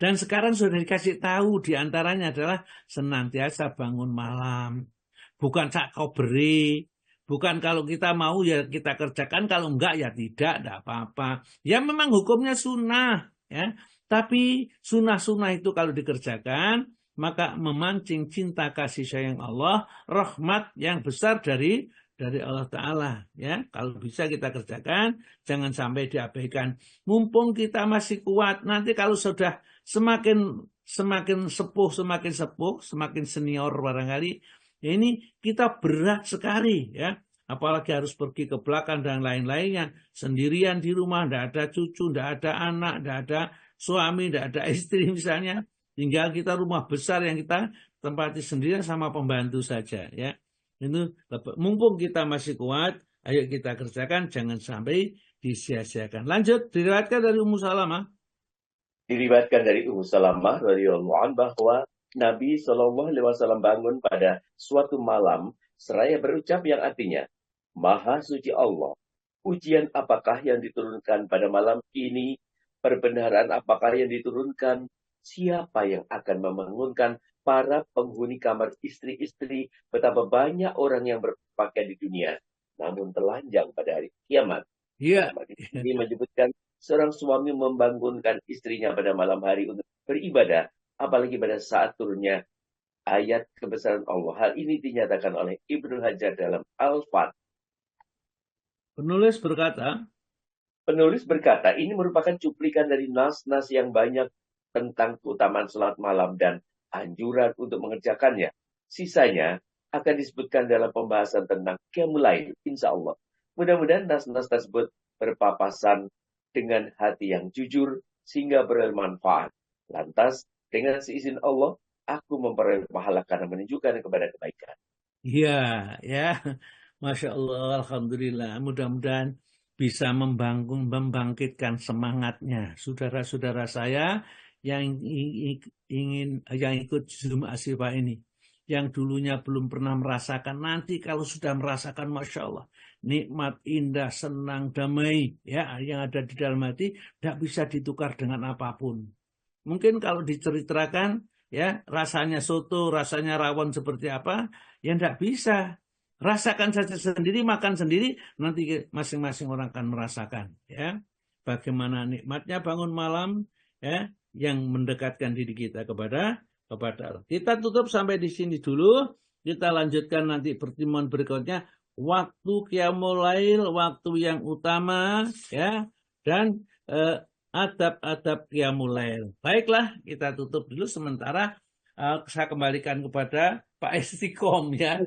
Dan sekarang sudah dikasih tahu, di antaranya adalah senantiasa bangun malam. Bukan sak beri. Bukan kalau kita mau ya kita kerjakan, kalau enggak ya tidak apa-apa. Ya memang hukumnya sunnah, ya. Tapi sunnah-sunnah itu kalau dikerjakan, maka memancing cinta kasih sayang Allah, rahmat yang besar dari Allah Ta'ala. Ya. Kalau bisa kita kerjakan, jangan sampai diabaikan. Mumpung kita masih kuat, nanti kalau sudah semakin sepuh, semakin senior barangkali, ya ini kita berat sekali ya. Apalagi harus pergi ke belakang dan lain-lainnya. Sendirian di rumah, tidak ada cucu, tidak ada anak, tidak ada suami, tidak ada istri misalnya, tinggal kita rumah besar yang kita tempati sendiri sama pembantu saja, ya. Itu mumpung kita masih kuat, ayo kita kerjakan, jangan sampai disia-siakan. Lanjut, diriwayatkan dari Ummu Salamah. Diriwayatkan dari Ummu Salamah radhiyallahu anha bahwa Nabi SAW bangun pada suatu malam seraya berucap yang artinya, Maha suci Allah, ujian apakah yang diturunkan pada malam ini? Perbenaran apakah yang diturunkan? Siapa yang akan membangunkan para penghuni kamar istri-istri? Betapa banyak orang yang berpakaian di dunia, namun telanjang pada hari kiamat. Iya. Ini menyebutkan seorang suami membangunkan istrinya pada malam hari untuk beribadah, apalagi pada saat turunnya ayat kebesaran Allah. Hal ini dinyatakan oleh Ibnu Hajar dalam Al-Fath. Penulis berkata, ini merupakan cuplikan dari nas-nas yang banyak tentang keutamaan salat malam dan anjuran untuk mengerjakannya. Sisanya akan disebutkan dalam pembahasan tentang Qiyamul Lail, insya Allah. Mudah-mudahan nas-nas tersebut berpapasan dengan hati yang jujur sehingga bermanfaat. Lantas, dengan seizin Allah, aku memperoleh pahala karena menunjukkan kepada kebaikan. Iya, ya. Masya Allah, Alhamdulillah. Mudah-mudahan bisa membangkitkan semangatnya saudara-saudara saya yang ikut Zoom Asyifa ini. Yang dulunya belum pernah merasakan, nanti kalau sudah merasakan, Masya Allah, nikmat, indah, senang, damai, ya, yang ada di dalam hati, tidak bisa ditukar dengan apapun. Mungkin kalau diceritakan, ya, rasanya soto, rasanya rawon seperti apa, ya tidak bisa. Rasakan saja sendiri, makan sendiri, nanti masing-masing orang akan merasakan, ya, bagaimana nikmatnya bangun malam, ya, yang mendekatkan diri kita kepada Allah. Kita tutup sampai di sini dulu. Kita lanjutkan nanti pertemuan berikutnya. Waktu Qiyamul Lail, waktu yang utama, ya, dan adab-adab Qiyamul Lail. Baiklah, kita tutup dulu sementara. Saya kembalikan kepada Pak Istiqom, ya.